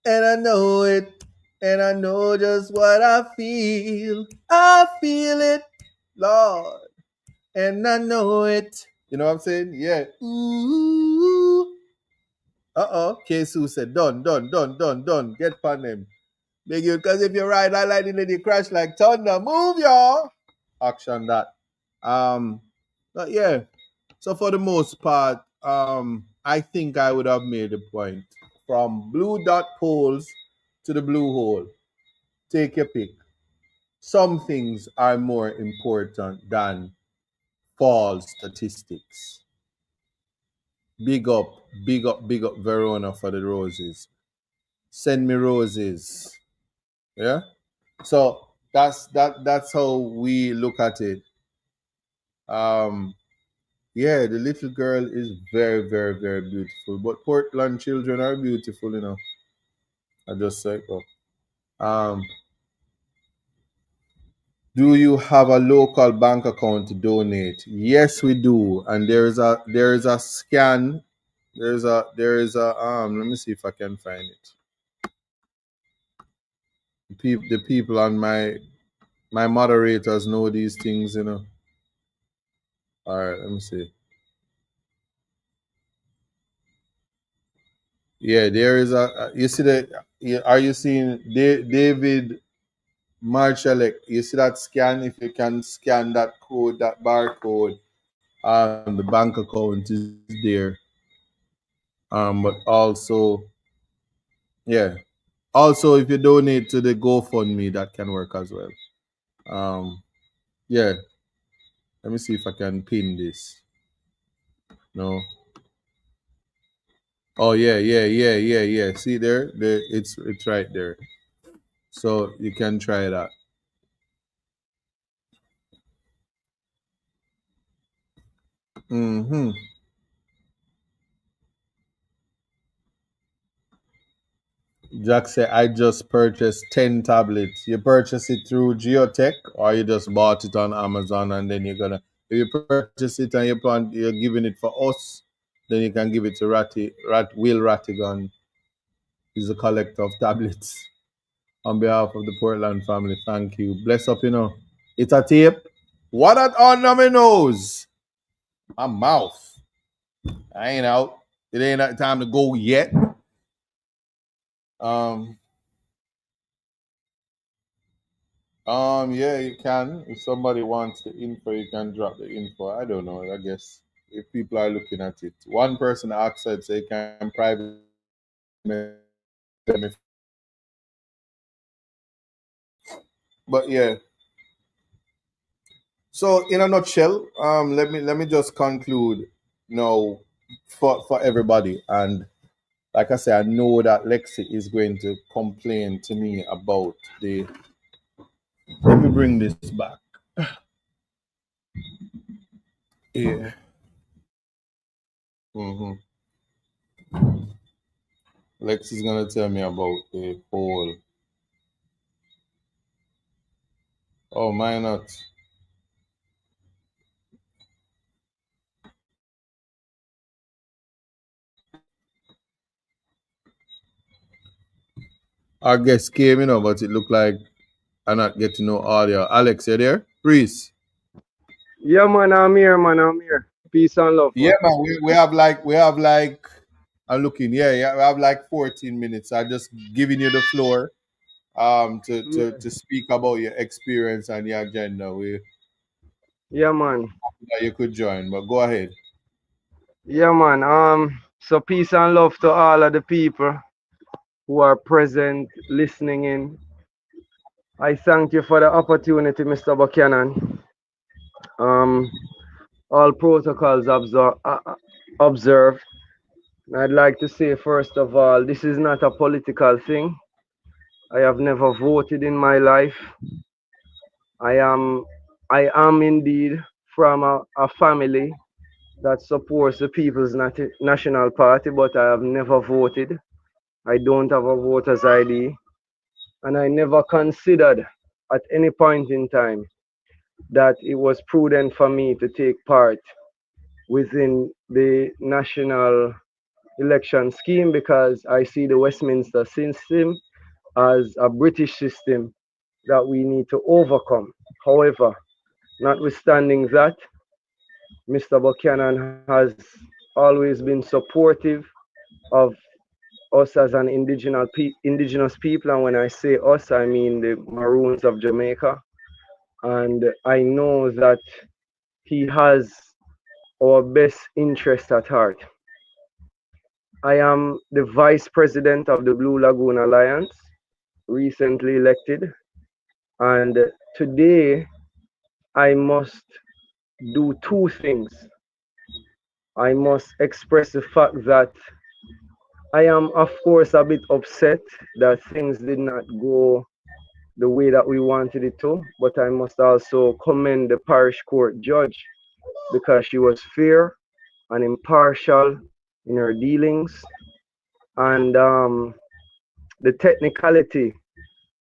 and I know it, and I know just what I feel. I feel it, Lord, and I know it." You know what I'm saying? Yeah. Ooh. K-Sue said, done. Get pan them. Big you, because if you ride like lightning, then you crash like thunder. Move, y'all. Action that. But yeah. So for the most part, I think I would have made the point. From blue dot polls to the blue hole. Take your pick. Some things are more important than false statistics. Big up Verona for the roses. Send me roses. Yeah. So that's how we look at it. Yeah, the little girl is very, very, very beautiful. But Portland children are beautiful. I just say, do you have a local bank account to donate? Yes, we do. And there is a scan. Let me see if I can find it. The people on my moderators know these things. All right, let me see. Yeah, there is you see are you seeing David Marshallek? You see that scan? If you can scan that code, that barcode, the bank account is there. But also, yeah. Also, if you donate to the GoFundMe, that can work as well. Yeah. Let me see if I can pin this. No. Oh yeah. See there? It's right there. So you can try that. Mm-hmm. Jack said, "I just purchased 10 tablets." You purchase it through Geotech, or you just bought it on Amazon, and then if you purchase it and you're giving it for us, then you can give it to Will Rattigan. He's a collector of tablets. On behalf of the Portland family, thank you. Bless up, you know. It's a tape. What at under my nose? My mouth. I ain't out. It ain't that time to go yet. Um, yeah, you can. If somebody wants the info, you can drop the info. I don't know. I guess if people are looking at it, one person asked said, say, can private message. But yeah. So in a nutshell, let me just conclude now for everybody. And like I said, I know that Lexi is going to complain to me about the. Let me bring this back. Yeah. hmm Lexi's gonna tell me about the whole. Oh, Minott. Our guest came, but it looked like I'm not getting no audio. Alex, you there? Priest. Yeah, man, I'm here, man. I'm here. Peace and love, Yeah, man. man. We have like I'm looking. Yeah. We have like 14 minutes. I'm just giving you the floor Yeah, to speak about your experience and your agenda. We yeah, man. that you could join, but go ahead. Yeah, man. So peace and love to all of the people who are present, listening in. I thank you for the opportunity, Mr. Buchanan. Um, all protocols observed. I'd like to say, first of all, this is not a political thing. I have never voted in my life. I am, I am indeed from a family that supports the People's National Party, but I have never voted. I don't have a voter's ID, and I never considered at any point in time that it was prudent for me to take part within the national election scheme because I see the Westminster system as a British system that we need to overcome. However, notwithstanding that, Mr. Buchanan has always been supportive of us as an indigenous people, and when I say us, I mean the Maroons of Jamaica. And I know that he has our best interest at heart. I am the vice president of the Blue Lagoon Alliance, recently elected, and today I must do two things. I must express the fact that I am, of course, a bit upset that things did not go the way that we wanted it to, but I must also commend the parish court judge because she was fair and impartial in her dealings. And the technicality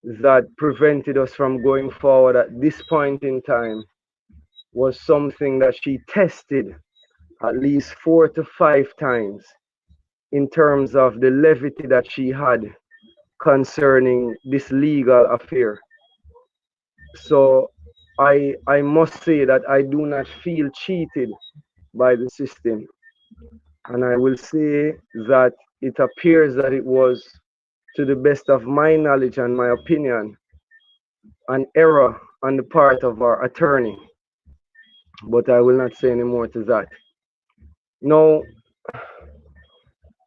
that prevented us from going forward at this point in time was something that she tested at least 4 to 5 times in terms of the levity that she had concerning this legal affair. So I must say that I do not feel cheated by the system. And I will say that it appears that it was, to the best of my knowledge and my opinion, an error on the part of our attorney. But I will not say any more to that. Now,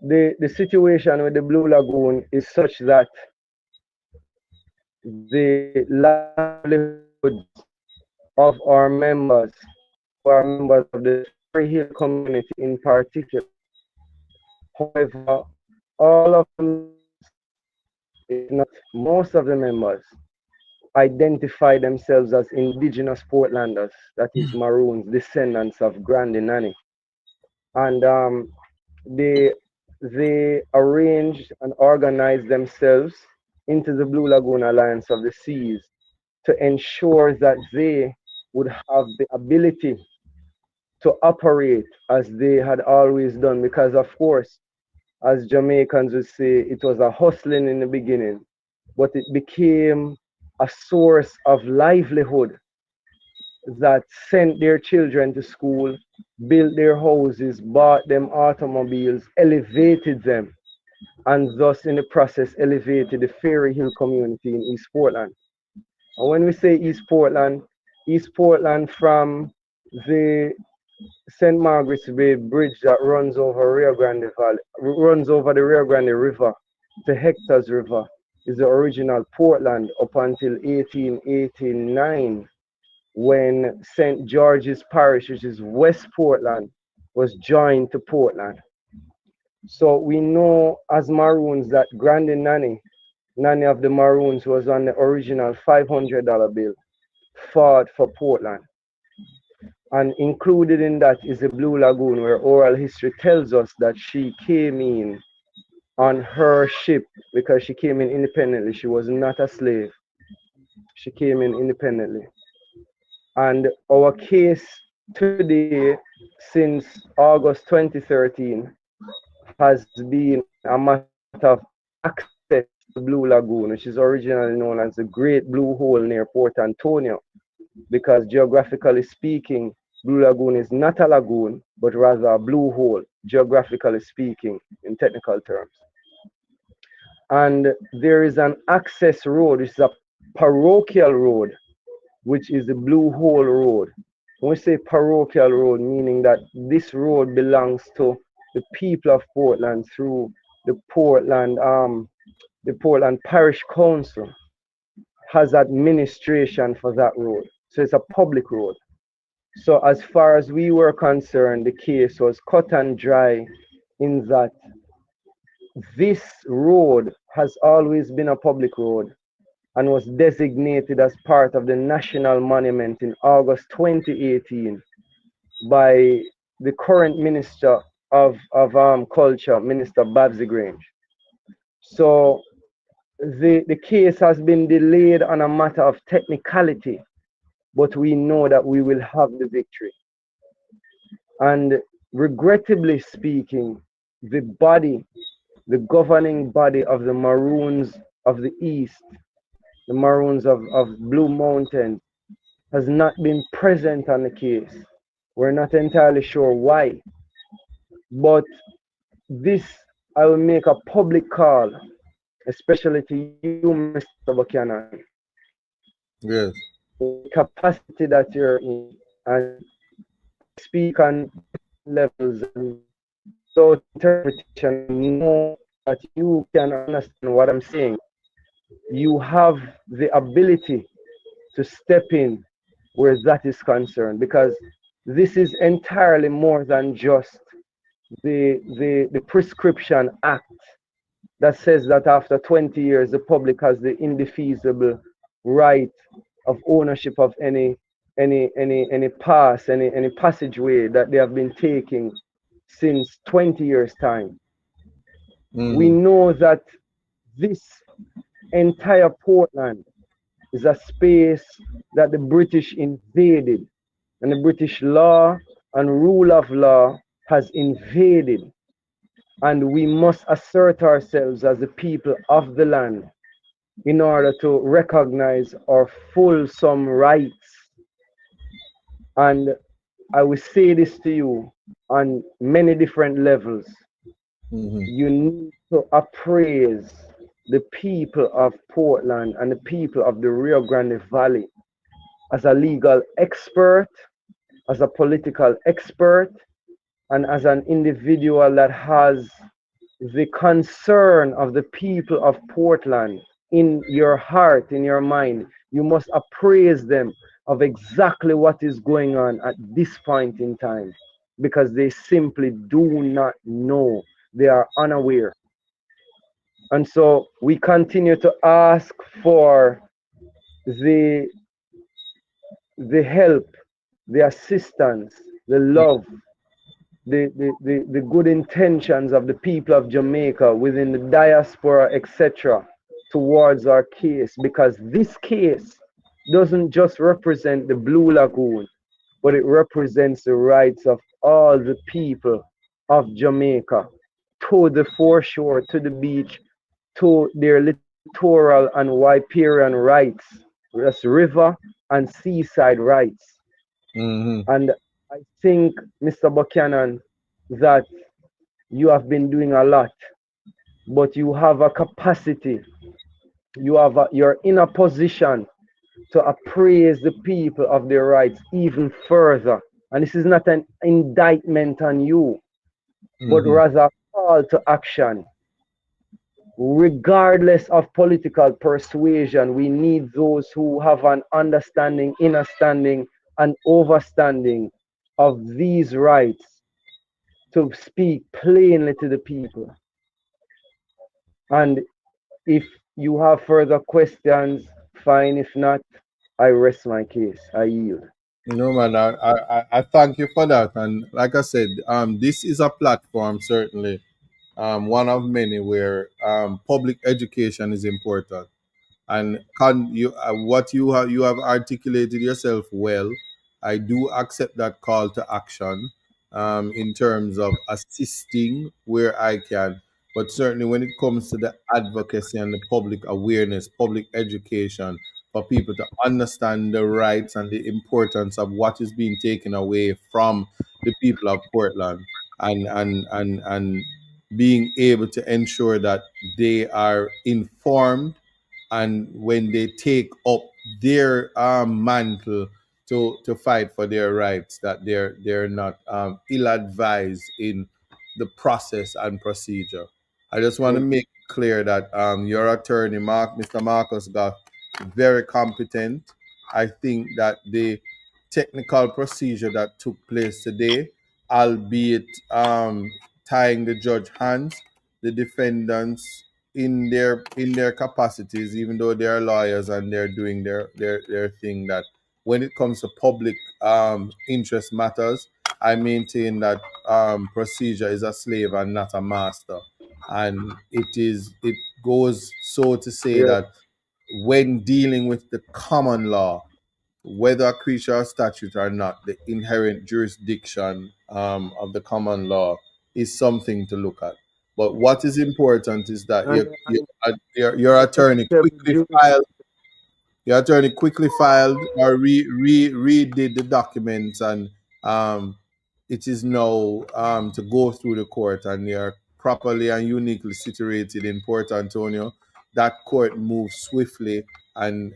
the situation with the Blue Lagoon is such that the livelihoods of our members, who are members of the Surrey Hill community in particular. However, all of the members, if not most of the members, identify themselves as indigenous Portlanders, that is Maroons, descendants of Grande Nanny. And they they arranged and organized themselves into the Blue Lagoon Alliance of the Seas to ensure that they would have the ability to operate as they had always done. Because, of course, as Jamaicans would say, it was a hustling in the beginning, but it became a source of livelihood that sent their children to school, built their houses, bought them automobiles, elevated them, and thus in the process elevated the Ferry Hill community in East Portland. And when we say East Portland from the St. Margaret's Bay Bridge that runs over Rio Grande Valley, runs over the Rio Grande River to Hector's River, is the original Portland up until 1889 when St. George's Parish, which is West Portland, was joined to Portland. So we know as Maroons that Grandy Nanny of the Maroons, was on the original $500 bill, fought for Portland. And included in that is the Blue Lagoon, where oral history tells us that she came in on her ship because she came in independently. She was not a slave. She came in independently. And our case today, since August 2013, has been a matter of access to the Blue Lagoon, which is originally known as the Great Blue Hole near Port Antonio, because geographically speaking, Blue Lagoon is not a lagoon, but rather a blue hole, geographically speaking, in technical terms. And there is an access road, which is a parochial road, which is the Blue Hole Road. When we say parochial road, meaning that this road belongs to the people of Portland through the Portland Parish Council has administration for that road. So it's a public road. So as far as we were concerned, the case was cut and dry in that this road has always been a public road and was designated as part of the national monument in August 2018 by the current Minister of Culture, Minister Babsy Grange. So the case has been delayed on a matter of technicality, but we know that we will have the victory. And regrettably speaking, the governing body of the Maroons of the East, the Maroons of Blue Mountain, has not been present on the case. We're not entirely sure why. But this, I will make a public call, especially to you, Mr. Buchanan. Yes. The capacity that you're in, and speak on levels and without interpretation, know that you can understand what I'm saying. You have the ability to step in where that is concerned, because this is entirely more than just the prescription act that says that after 20 years the public has the indefeasible right of ownership of any passageway that they have been taking since 20 years time. We know that this entire Portland is a space that the British invaded, and the British law and rule of law has invaded, and we must assert ourselves as the people of the land in order to recognize our fulsome rights. And I will say this to you on many different levels. You need to appraise the people of Portland and the people of the Rio Grande Valley as a legal expert, as a political expert, and as an individual that has the concern of the people of Portland in your heart, in your mind. You must appraise them of exactly what is going on at this point in time, because they simply do not know. They are unaware. And so we continue to ask for the help, the assistance, the love, the good intentions of the people of Jamaica within the diaspora, etc., towards our case, because this case doesn't just represent the Blue Lagoon, but it represents the rights of all the people of Jamaica, to the foreshore, to the beach, to their little littoral and riparian rights, that's river and seaside rights. Mm-hmm. And I think, Mr. Buchanan, that you have been doing a lot, but you have a capacity, you're in a position to appraise the people of their rights even further. And this is not an indictment on you, but Mm-hmm. rather a call to action. Regardless of political persuasion, we need those who have an understanding, understanding, and overstanding of these rights to speak plainly to the people. And if you have further questions, fine. If not, I rest my case. I yield. No man, I thank you for that. And like I said, this is a platform certainly, one of many where public education is important. And can you what you have articulated yourself well. I do accept that call to action, in terms of assisting where I can, but certainly when it comes to the advocacy and the public awareness, public education, for people to understand the rights and the importance of what is being taken away from the people of Portland, and being able to ensure that they are informed, and when they take up their mantle to fight for their rights, that they're not ill-advised in the process and procedure. I just want to make it clear that your attorney, Mr. Marcus, got very competent. I think that the technical procedure that took place today, albeit tying the judge hands, the defendants in their capacities, even though they are lawyers and they're doing their thing, that when it comes to public interest matters, I maintain that procedure is a slave and not a master. And it goes so to say Yes, that when dealing with the common law, whether a creature or statute or not, the inherent jurisdiction of the common law is something to look at. But what is important is that and, your the attorney equitable quickly filed your attorney quickly filed or redid the documents, and um, it is now to go through the court, and they are properly and uniquely situated in Port Antonio. That court moves swiftly, and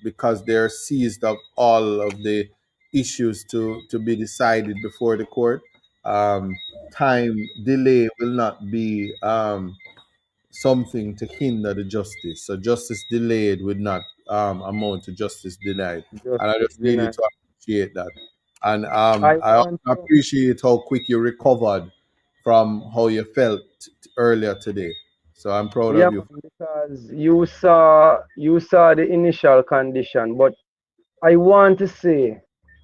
because they're seized of all of the issues to be decided before the court, um, time delay will not be something to hinder the justice. So justice delayed would not amount to justice denied. And I justice just need you denied. to appreciate that. And I I also want to, appreciate how quick you recovered from how you felt earlier today. So I'm proud yeah, of you. man, because you saw the initial condition, but I want to say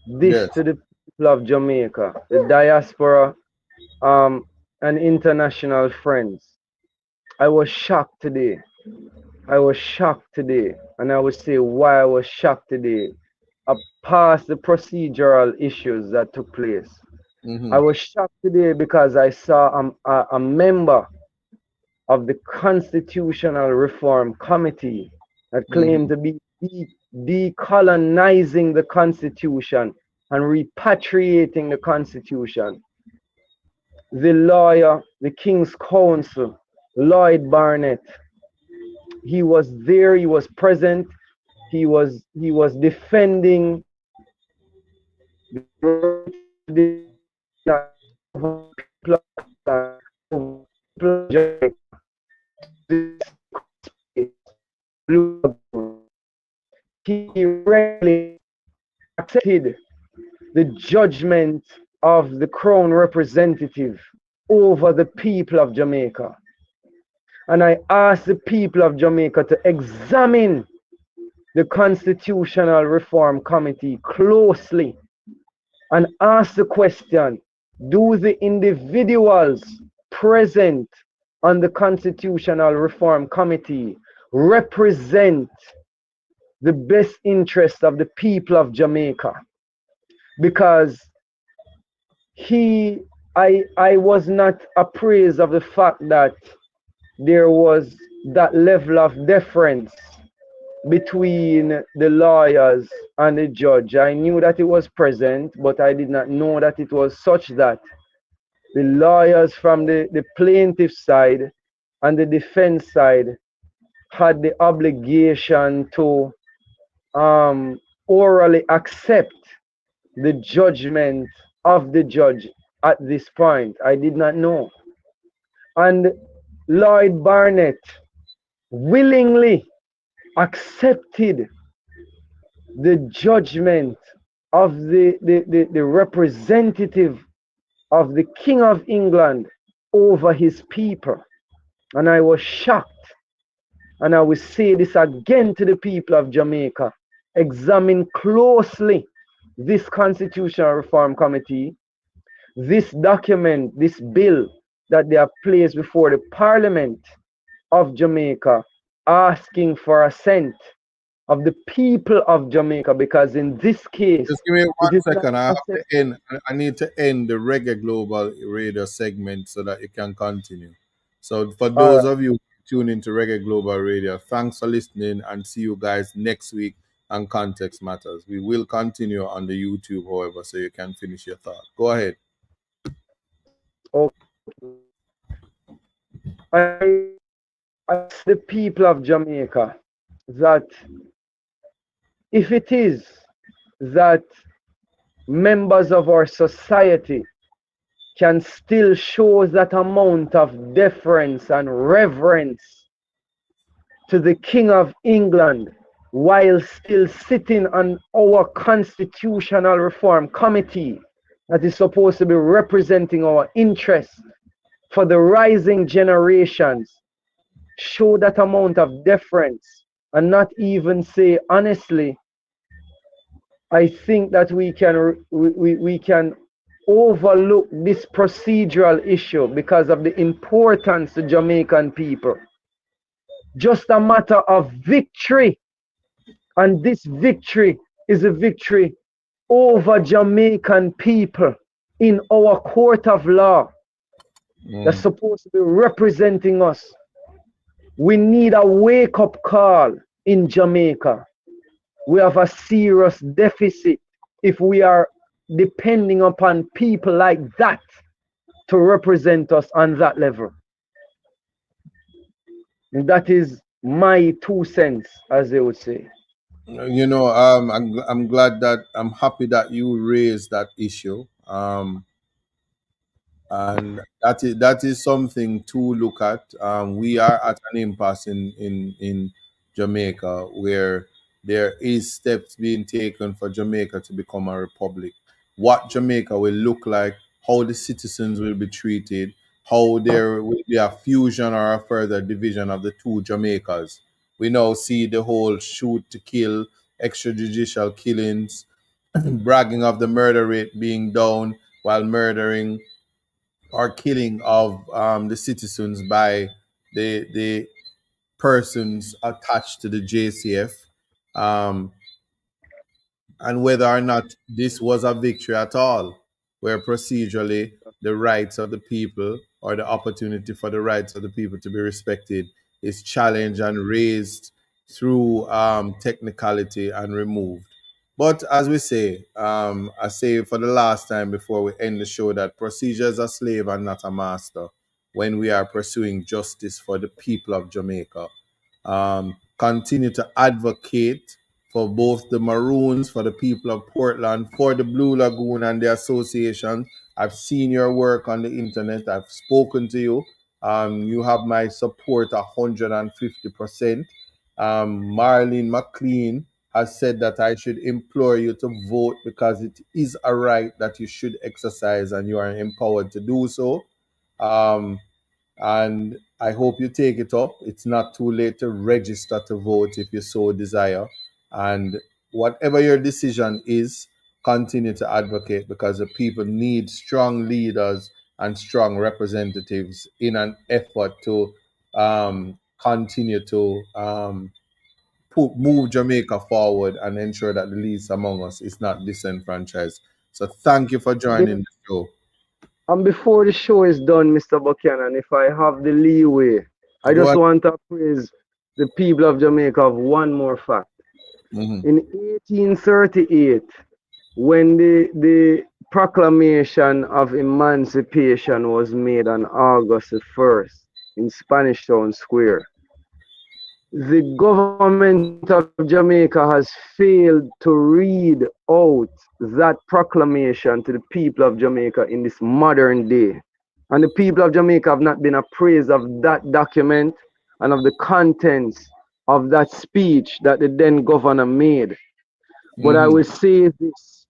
this Yes. to the people of Jamaica, the diaspora, um, and international friends. I was shocked today. I was shocked today, and I would say why I was shocked today. Past the procedural issues that took place, Mm-hmm. I was shocked today because I saw a member of the Constitutional Reform Committee that Mm-hmm. claimed to be decolonizing the Constitution and repatriating the Constitution. The lawyer, the King's Counsel, Lloyd Barnett, he was there, he was present, he was defending Blue Lagoon. He regularly accepted the judgment of the crown representative over the people of Jamaica. And I ask the people of Jamaica to examine the Constitutional Reform Committee closely and ask the question, do the individuals present on the Constitutional Reform Committee represent the best interest of the people of Jamaica? Because I was not appraised of the fact that there was that level of deference between the lawyers and the judge. I knew that it was present, but I did not know that it was such that the lawyers from the plaintiff side and the defense side had the obligation to orally accept the judgment of the judge at this point. I did not know. And Lloyd Barnett willingly accepted the judgment of the representative of the King of England over his people. And I was shocked. And I will say this again to the people of Jamaica. Examine closely this Constitutional Reform Committee, this document, this bill that they have placed before the Parliament of Jamaica, asking for assent of the people of Jamaica, because in this case, Just give me it is one not second. I have assent. to end. I need to end the Reggae Global Radio segment so that you can continue. So for All those right. of you who tune into Reggae Global Radio, thanks for listening and see you guys next week on Context Matters. We will continue on the YouTube, however, so you can finish your thought. Go ahead. Okay. I ask the people of Jamaica that if it is that members of our society can still show that amount of deference and reverence to the King of England while still sitting on our Constitutional Reform Committee that is supposed to be representing our interests for the rising generations, show that amount of deference and not even say honestly, I think that we can overlook this procedural issue because of the importance to Jamaican people. Just a matter of victory, and this victory is a victory over Jamaican people in our court of law that's supposed to be representing us. We need a wake-up call in Jamaica. We have a serious deficit if we are depending upon people like that to represent us on that level. And that is my 2 cents, as they would say. You know, I'm glad that I'm happy that you raised that issue. And that is something to look at. We are at an impasse in Jamaica where there is steps being taken for Jamaica to become a republic. What Jamaica will look like, how the citizens will be treated, how there will be a fusion or a further division of the two Jamaicas. We now see the whole shoot to kill, extrajudicial killings, bragging of the murder rate being down while murdering or killing of the citizens by the persons attached to the JCF, um, and whether or not this was a victory at all, where procedurally the rights of the people or the opportunity for the rights of the people to be respected is challenged and raised through technicality and removed. But as we say, I say for the last time before we end the show that procedure is a slave and not a master when we are pursuing justice for the people of Jamaica. Continue to advocate for both the Maroons, for the people of Portland, for the Blue Lagoon and the association. I've seen your work on the internet. I've spoken to you. You have my support 150%. Marlene McLean has said that I should implore you to vote because it is a right that you should exercise and you are empowered to do so. Um, and I hope you take it up. It's not too late to register to vote if you so desire. And whatever your decision is, continue to advocate because the people need strong leaders and strong representatives in an effort to continue to move Jamaica forward and ensure that the least among us is not disenfranchised. So thank you for joining the show. And before the show is done, Mr. Buchanan, if I have the leeway, I Go just on. want to praise the people of Jamaica of one more fact. Mm-hmm. In 1838, when the proclamation of emancipation was made on August the 1st in Spanish Town Square, the government of Jamaica has failed to read out that proclamation to the people of Jamaica in this modern day. And the people of Jamaica have not been appraised of that document and of the contents of that speech that the then governor made. But I Mm-hmm. will say this,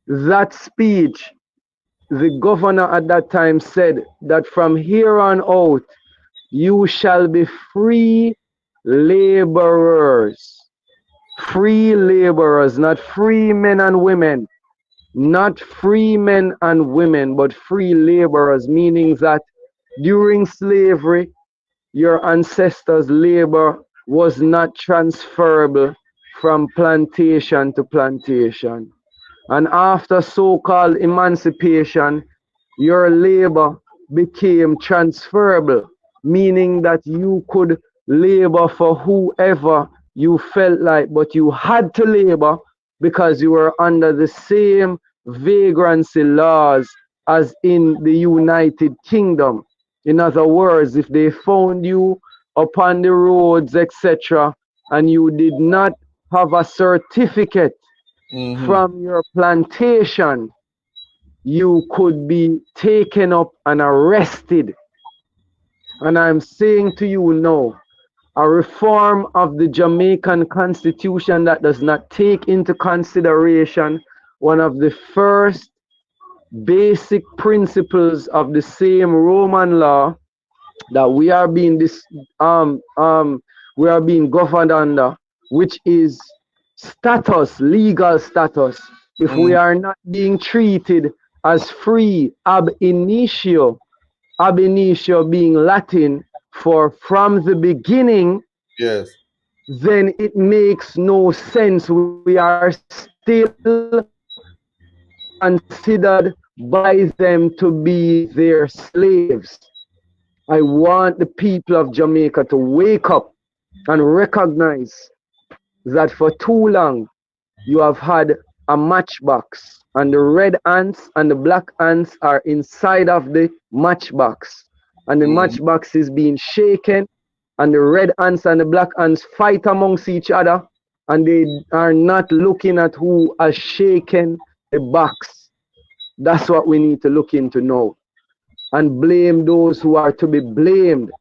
that speech, the governor at that time said that from here on out, you shall be free laborers. Free laborers, not free men and women. Not free men and women, but free laborers, meaning that during slavery, your ancestors' labor was not transferable from plantation to plantation. And after so called emancipation, your labor became transferable, meaning that you could labor for whoever you felt like, but you had to labor because you were under the same vagrancy laws as in the United Kingdom. In other words, if they found you upon the roads, etc., and you did not have a certificate Mm-hmm. from your plantation, you could be taken up and arrested. And I'm saying to you now, a reform of the Jamaican constitution that does not take into consideration one of the first basic principles of the same Roman law that um um we are being governed under, which is status, legal status. If we Mm-hmm. are not being treated as free ab initio being Latin for from the beginning, Yes. then it makes no sense. We are still considered by them to be their slaves. I want the people of Jamaica to wake up and recognize that for too long you have had a matchbox, and the red ants and the black ants are inside of the matchbox, and the Mm-hmm. matchbox is being shaken, and the red ants and the black ants fight amongst each other, and they are not looking at who has shaken the box. That's what we need to look into now and blame those who are to be blamed.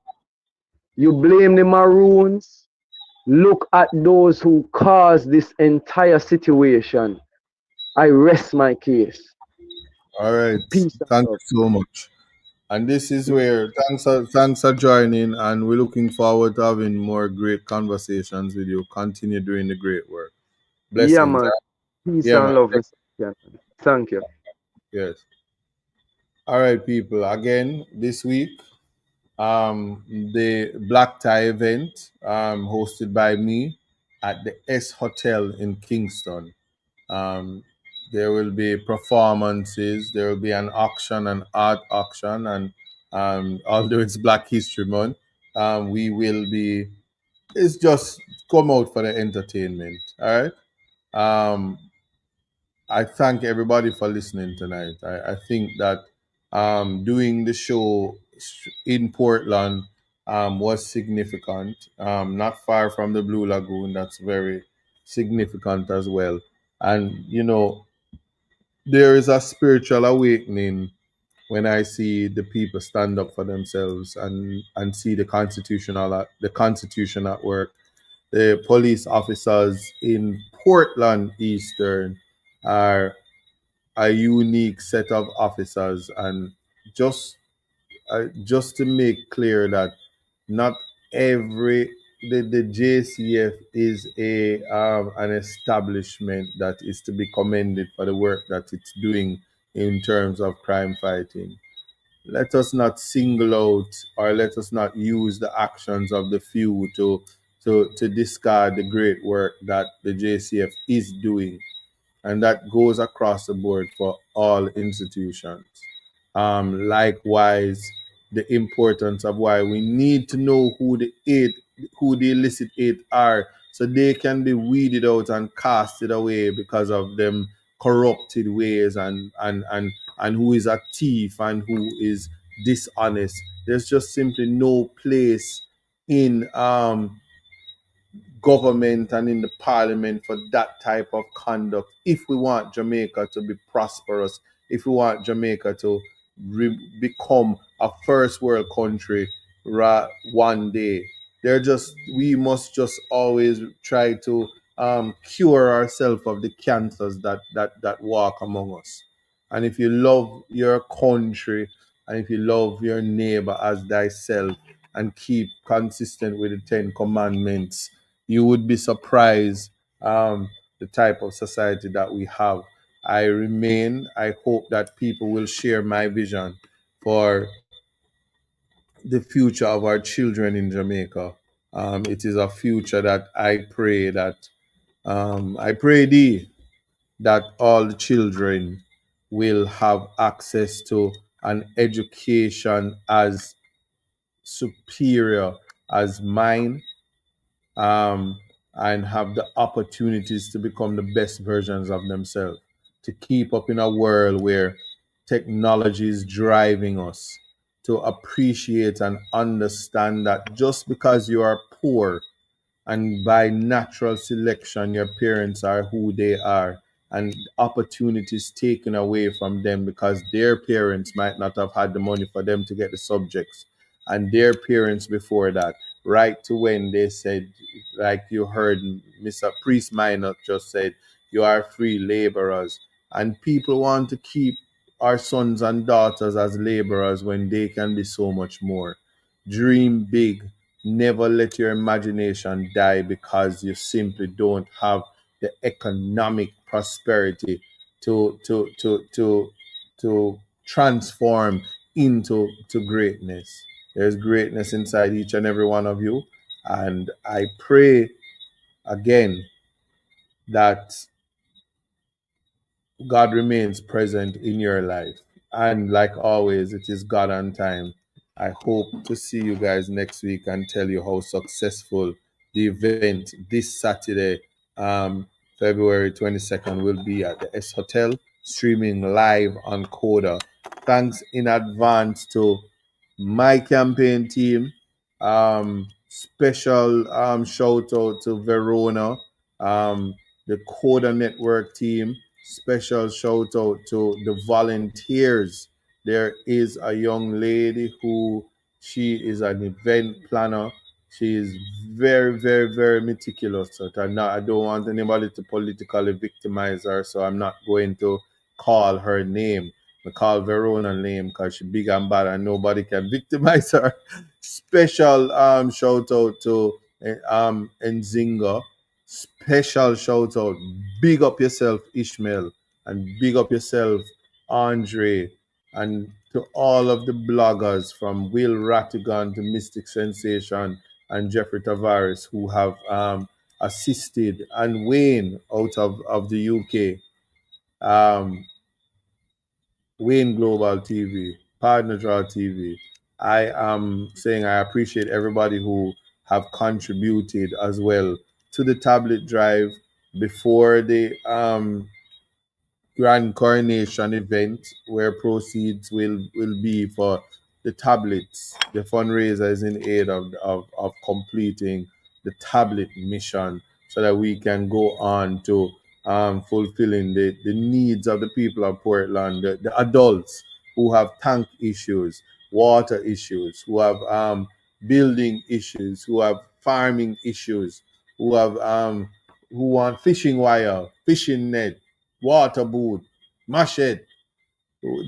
You blame the Maroons. Look at those who caused this entire situation. I rest my case. All right. Peace and Thank love. you so much. And this is where thanks for joining, and we're looking forward to having more great conversations with you. Continue doing the great work. Yeah, Blessings. man. Huh? Peace Yeah, man. and love. Thank you. Yes. All right, people. Again, this week, the Black Tie event, hosted by me at the S Hotel in Kingston. Um, there will be performances. There will be an auction, an art auction, and although it's Black History Month, we will be. It's just come out for the entertainment. All right. Um, I thank everybody for listening tonight. I think that doing the show in Portland was significant. Not far from the Blue Lagoon, that's very significant as well. And there is a spiritual awakening when I see the people stand up for themselves and see the Constitution at work. The police officers in Portland Eastern are a unique set of officers, and just just to make clear that not every the JCF is a an establishment that is to be commended for the work that it's doing in terms of crime fighting. Let us not single out, or let us not use the actions of the few to discard the great work that the JCF is doing, and that goes across the board for all institutions. Likewise, the importance of why we need to know who the illicit eight are, so they can be weeded out and casted away because of them corrupted ways, and who is a thief and who is dishonest. There's just simply no place in government and in the parliament for that type of conduct if we want Jamaica to be prosperous, if we want Jamaica to become a first world country one day. We must just always try to cure ourselves of the cancers that walk among us. And if you love your country and if you love your neighbor as thyself and keep consistent with the 10 Commandments, you would be surprised the type of society that we have. I hope that people will share my vision for the future of our children in Jamaica. It is a future that I pray thee that all the children will have access to an education as superior as mine, um, and have the opportunities to become the best versions of themselves, to keep up in a world where technology is driving us, to appreciate and understand that just because you are poor and by natural selection your parents are who they are, and opportunities taken away from them because their parents might not have had the money for them to get the subjects, and their parents before that, right to when they said, like you heard Mr. Priest Minott just said, you are free laborers. And people want to keep our sons and daughters as laborers when they can be so much more. Dream big. Never let your imagination die because you simply don't have the economic prosperity to transform into greatness. There's greatness inside each and every one of you. And I pray again that God remains present in your life. And like always, it is God on time. I hope to see you guys next week and tell you how successful the event this Saturday, February 22nd, will be at the S Hotel, streaming live on Coda. Thanks in advance to my campaign team. Special shout out to Verona, the Coda Network team. Special shout out to the volunteers. There is a young lady who she is an event planner. She is very, very, very meticulous. So I don't want anybody to politically victimize her, so I'm not going to call her name. I call Verona name because she big and bad and nobody can victimize her. Special shout out to Nzinga. Special shout out. Big up yourself, Ishmael, and big up yourself, Andre, and to all of the bloggers from Will Rattigan to Mystic Sensation and Jeffrey Tavares who have assisted, and Wayne out of the UK. Wayne Global TV, Partner Draw TV. I am saying I appreciate everybody who have contributed as well to the tablet drive before the grand coronation event, where proceeds will be for the tablets. The fundraiser is in aid of completing the tablet mission so that we can go on to fulfilling the needs of the people of Portland, the adults who have tank issues, water issues, who have building issues, who have farming issues, who have who want fishing wire, fishing net, water boot, machete.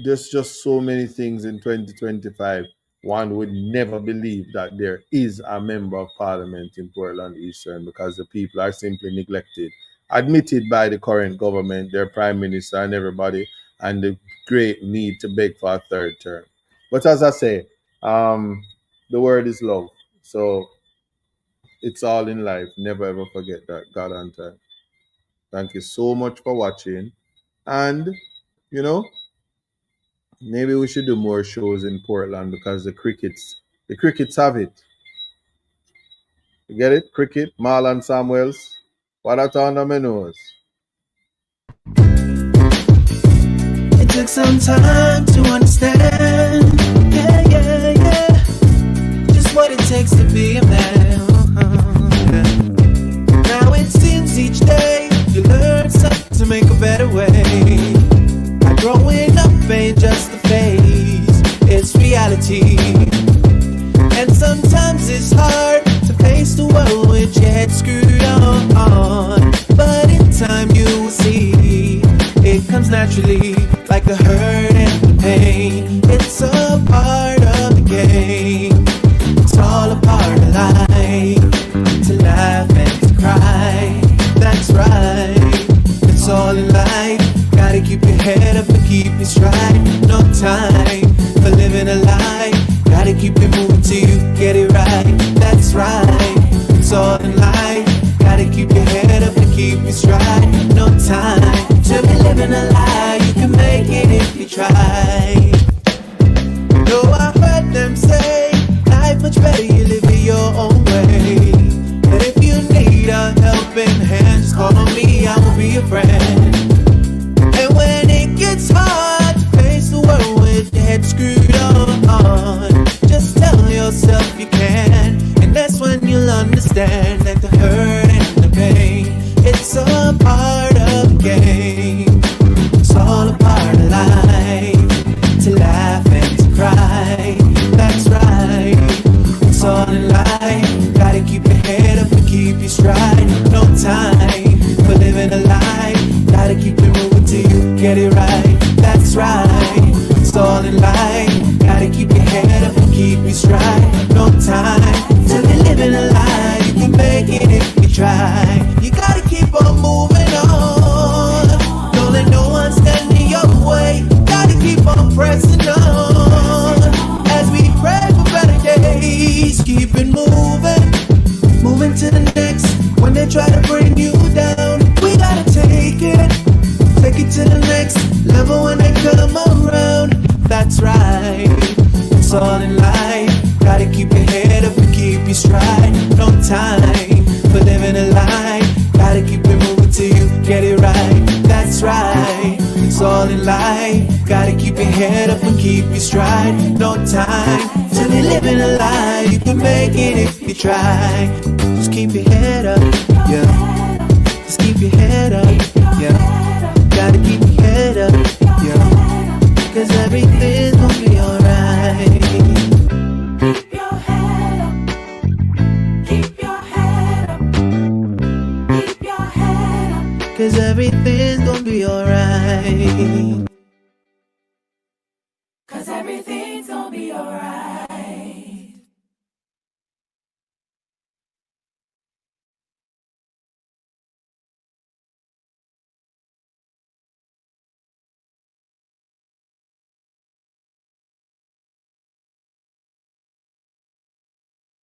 There's just so many things in 2025. One would never believe that there is a member of parliament in Portland Eastern because the people are simply neglected. Admitted by the current government, their prime minister and everybody, and the great need to beg for a third term. But as I say, the word is love. So it's all in life. Never ever forget that. God on time. Thank you so much for watching. And, you know, Maybe we should do more shows in Portland because the crickets have it. You get it? Cricket, Marlon Samuels. What I on the menus? It took some time to understand. Yeah, yeah, yeah. Just what it takes to be a man. Yeah. Now it seems each day you learn something to make a better way. Growing up ain't just a phase, it's reality. And sometimes it's hard to face the world with your head screwed on. But in time you will see, it comes naturally, like the hurt and the pain. It's a part of the game. It's all a part of life, to laugh and to cry. That's right, it's all in life. Gotta keep your head up and keep it stride. No time for living a lie. Gotta keep it moving till you get it right. That's right, it's all in life. Gotta keep your head up and keep it stride. No time to be living a lie. You can make it if you try. You know I heard them say, life much better you live it your own way. But if you need a helping hand, just call on me, I will be your friend. And when it gets hard to face the world with your head screwed on, just tell yourself you can. And that's when you'll understand that the hurt and the pain, it's a part of the game. It's all a part of life, to laugh and to cry. That's right, it's all in life. Gotta keep your head up and keep your stride. No time for living a lie. Gotta keep it moving till you get it right. That's right, it's all in life. Gotta keep your head up and keep your stride. No time to be living a lie. You can make it if you try. You gotta keep on moving on. Don't let no one stand in your way. Gotta keep on pressing on. As we pray for better days, keep it moving, moving to the next. When they try to bring you down, we gotta take it to the next level when they come around. That's right, it's all in life. Gotta keep your head up and keep your stride. No time for living a lie. Gotta keep it moving till you get it right. That's right, it's all in life. Gotta keep your head up and keep your stride. No time to be living a lie. You can make it if you try. Just keep your head up, yeah. Just keep your head up, yeah. Gotta keep your head up, yeah. Cause everything's gonna be alright. Keep your head up. Keep your head up. Keep your head up. Cause everything's gonna be alright.